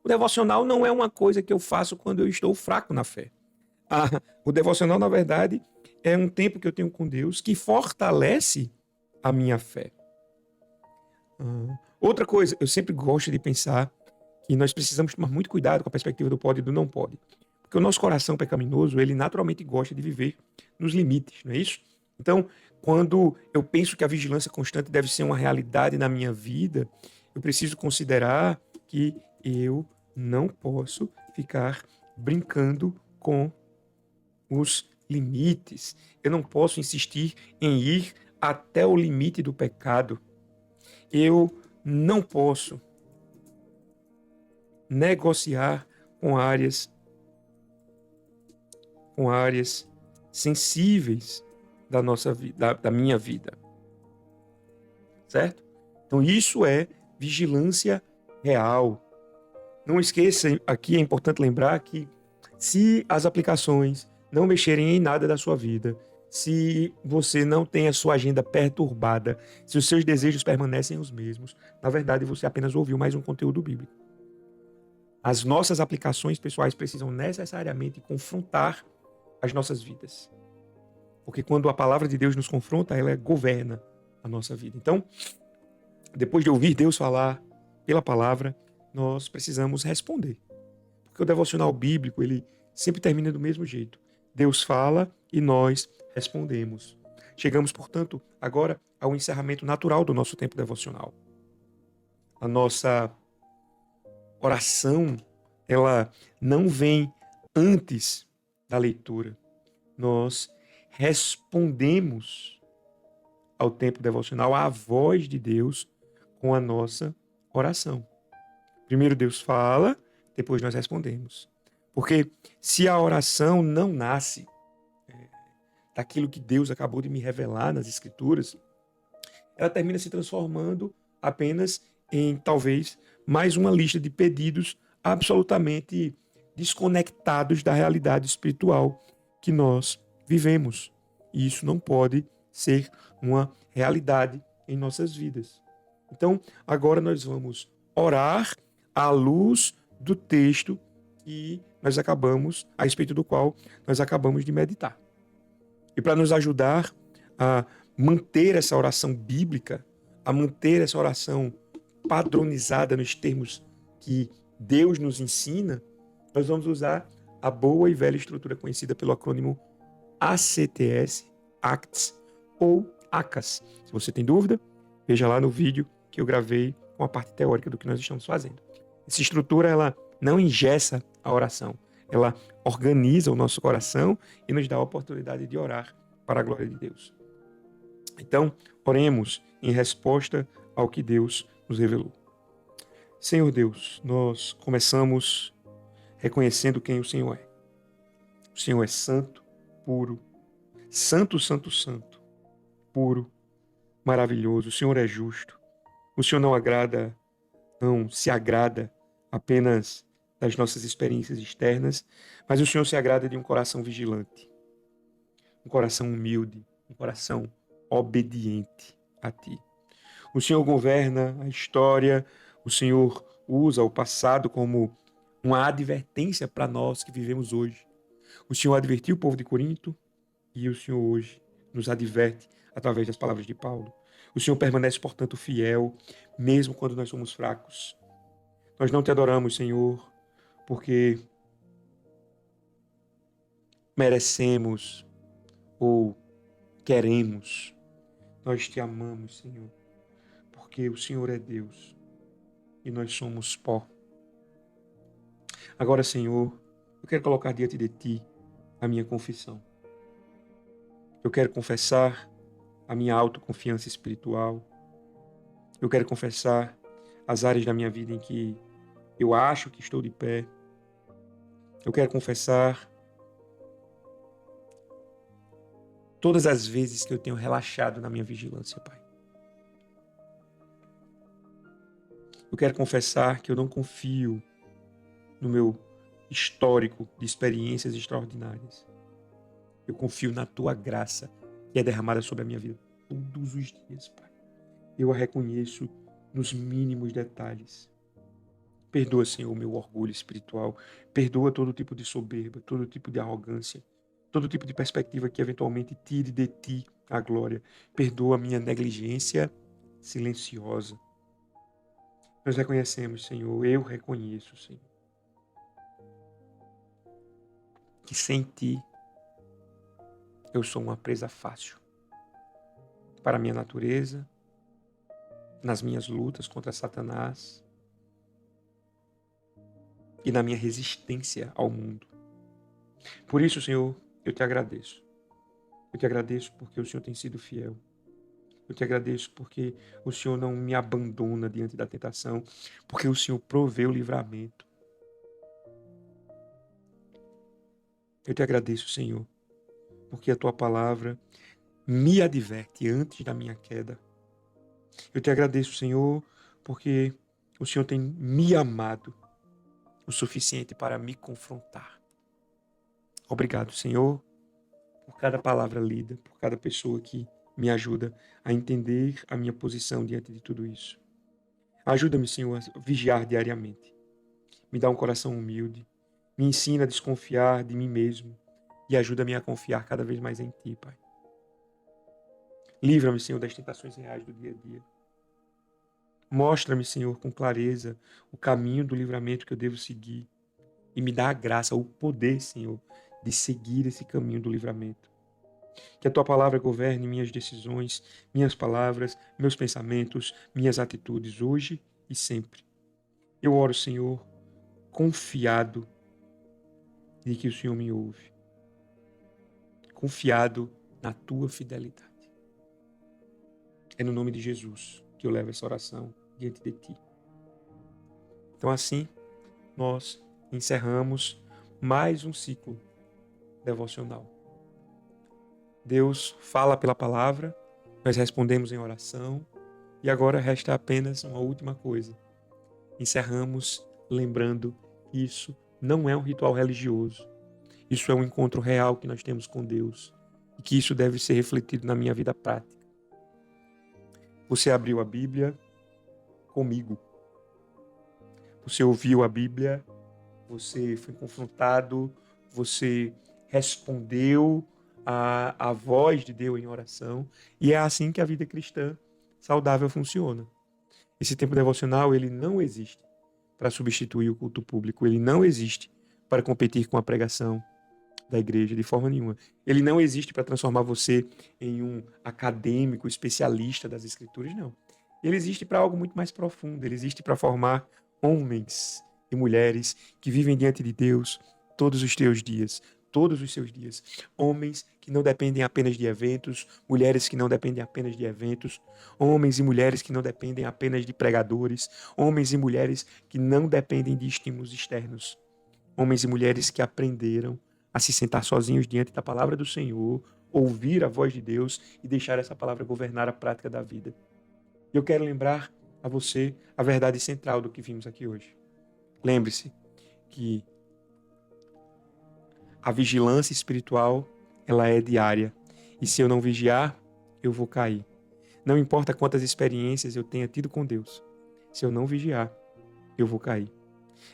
O devocional não é uma coisa que eu faço quando eu estou fraco na fé. O devocional, na verdade, é um tempo que eu tenho com Deus que fortalece a minha fé. Outra coisa, eu sempre gosto de pensar que nós precisamos tomar muito cuidado com a perspectiva do pode e do não pode. Porque o nosso coração pecaminoso, ele naturalmente gosta de viver nos limites, não é isso? Então, quando eu penso que a vigilância constante deve ser uma realidade na minha vida, eu preciso considerar que eu não posso ficar brincando com os limites. Eu não posso insistir em ir até o limite do pecado. Eu não posso negociar com áreas sensíveis da nossa vida, da minha vida. Certo? Então isso é vigilância real. Não esqueça, aqui é importante lembrar que se as aplicações não mexerem em nada da sua vida, se você não tem a sua agenda perturbada, se os seus desejos permanecem os mesmos, na verdade você apenas ouviu mais um conteúdo bíblico. As nossas aplicações pessoais precisam necessariamente confrontar as nossas vidas. Porque quando a palavra de Deus nos confronta, ela governa a nossa vida. Então, depois de ouvir Deus falar pela palavra, nós precisamos responder. Porque o devocional bíblico, ele sempre termina do mesmo jeito. Deus fala e nós respondemos. Chegamos, portanto, agora ao encerramento natural do nosso tempo devocional. A nossa oração, ela não vem antes da leitura. Nós respondemos ao tempo devocional à voz de Deus com a nossa oração. Primeiro Deus fala, depois nós respondemos. Porque se a oração não nasce daquilo que Deus acabou de me revelar nas Escrituras, ela termina se transformando apenas em, talvez, mais uma lista de pedidos absolutamente desconectados da realidade espiritual que nós vivemos. E isso não pode ser uma realidade em nossas vidas. Então, agora nós vamos orar à luz do texto que nós acabamos, a respeito do qual nós acabamos de meditar. E para nos ajudar a manter essa oração bíblica, a manter essa oração padronizada nos termos que Deus nos ensina, nós vamos usar a boa e velha estrutura conhecida pelo acrônimo ACTS, ACTS ou ACAS. Se você tem dúvida, veja lá no vídeo que eu gravei com a parte teórica do que nós estamos fazendo. Essa estrutura, ela não engessa a oração, ela organiza o nosso coração e nos dá a oportunidade de orar para a glória de Deus. Então, oremos em resposta ao que Deus nos revelou. Senhor Deus, nós começamos reconhecendo quem o Senhor é. O Senhor é santo, puro, santo, santo, santo, puro, maravilhoso. O Senhor é justo. O Senhor não se agrada apenas das nossas experiências externas, mas o Senhor se agrada de um coração vigilante, um coração humilde, um coração obediente a Ti. O Senhor governa a história, o Senhor usa o passado como uma advertência para nós que vivemos hoje. O Senhor advertiu o povo de Corinto e o Senhor hoje nos adverte através das palavras de Paulo. O Senhor permanece, portanto, fiel, mesmo quando nós somos fracos. Nós não Te adoramos, Senhor, porque merecemos ou queremos. Nós Te amamos, Senhor, porque o Senhor é Deus e nós somos pó. Agora, Senhor, eu quero colocar diante de Ti a minha confissão. Eu quero confessar a minha autoconfiança espiritual. Eu quero confessar as áreas da minha vida em que eu acho que estou de pé. Eu quero confessar todas as vezes que eu tenho relaxado na minha vigilância, Pai. Eu quero confessar que eu não confio no meu histórico de experiências extraordinárias. Eu confio na Tua graça que é derramada sobre a minha vida todos os dias, Pai. Eu a reconheço nos mínimos detalhes. Perdoa, Senhor, o meu orgulho espiritual. Perdoa todo tipo de soberba, todo tipo de arrogância, todo tipo de perspectiva que eventualmente tire de Ti a glória. Perdoa a minha negligência silenciosa. Nós reconhecemos, Senhor, eu reconheço, Senhor, que sem Ti eu sou uma presa fácil para a minha natureza, nas minhas lutas contra Satanás e na minha resistência ao mundo. Por isso, Senhor, eu Te agradeço. Eu Te agradeço porque o Senhor tem sido fiel. Eu Te agradeço porque o Senhor não me abandona diante da tentação, porque o Senhor provê o livramento. Eu Te agradeço, Senhor, porque a Tua palavra me adverte antes da minha queda. Eu Te agradeço, Senhor, porque o Senhor tem me amado o suficiente para me confrontar. Obrigado, Senhor, por cada palavra lida, por cada pessoa que me ajuda a entender a minha posição diante de tudo isso. Ajuda-me, Senhor, a vigiar diariamente. Me dá um coração humilde. Me ensina a desconfiar de mim mesmo e ajuda-me a confiar cada vez mais em Ti, Pai. Livra-me, Senhor, das tentações reais do dia a dia. Mostra-me, Senhor, com clareza o caminho do livramento que eu devo seguir e me dá a graça, o poder, Senhor, de seguir esse caminho do livramento. Que a Tua palavra governe minhas decisões, minhas palavras, meus pensamentos, minhas atitudes, hoje e sempre. Eu oro, Senhor, confiado de que o Senhor me ouve. Confiado na Tua fidelidade. É no nome de Jesus que eu levo essa oração diante de ti. Então assim, nós encerramos mais um ciclo devocional. Deus fala pela palavra, nós respondemos em oração e agora resta apenas uma última coisa. Encerramos lembrando que isso não é um ritual religioso. Isso é um encontro real que nós temos com Deus e que isso deve ser refletido na minha vida prática. Você abriu a Bíblia comigo. Você ouviu a Bíblia, você foi confrontado, você respondeu à voz de Deus em oração. E é assim que a vida cristã saudável funciona. Esse tempo devocional, ele não existe para substituir o culto público. Ele não existe para competir com a pregação da igreja de forma nenhuma. Ele não existe para transformar você em um acadêmico especialista das escrituras, não. Ele existe para algo muito mais profundo. Ele existe para formar homens e mulheres que vivem diante de Deus todos os seus dias. Homens que não dependem apenas de eventos, mulheres que não dependem apenas de eventos, homens e mulheres que não dependem apenas de pregadores, homens e mulheres que não dependem de estímulos externos, homens e mulheres que aprenderam a se sentar sozinhos diante da palavra do Senhor, ouvir a voz de Deus e deixar essa palavra governar a prática da vida. Eu quero lembrar a você a verdade central do que vimos aqui hoje. Lembre-se que a vigilância espiritual, ela é diária. E se eu não vigiar, eu vou cair. Não importa quantas experiências eu tenha tido com Deus. Se eu não vigiar, eu vou cair.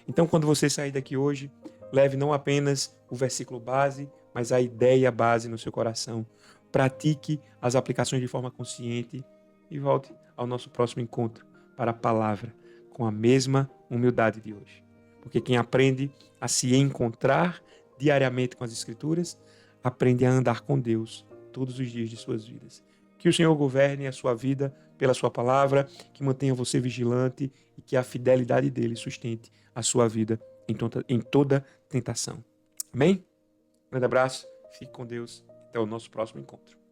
Então, quando você sair daqui hoje, leve não apenas o versículo base, mas a ideia base no seu coração. Pratique as aplicações de forma consciente e volte ao nosso próximo encontro para a palavra com a mesma humildade de hoje. Porque quem aprende a se encontrar diariamente com as Escrituras, aprende a andar com Deus todos os dias de suas vidas. Que o Senhor governe a sua vida pela sua palavra, que mantenha você vigilante e que a fidelidade dele sustente a sua vida em toda tentação. Amém? Um grande abraço, fique com Deus, até o nosso próximo encontro.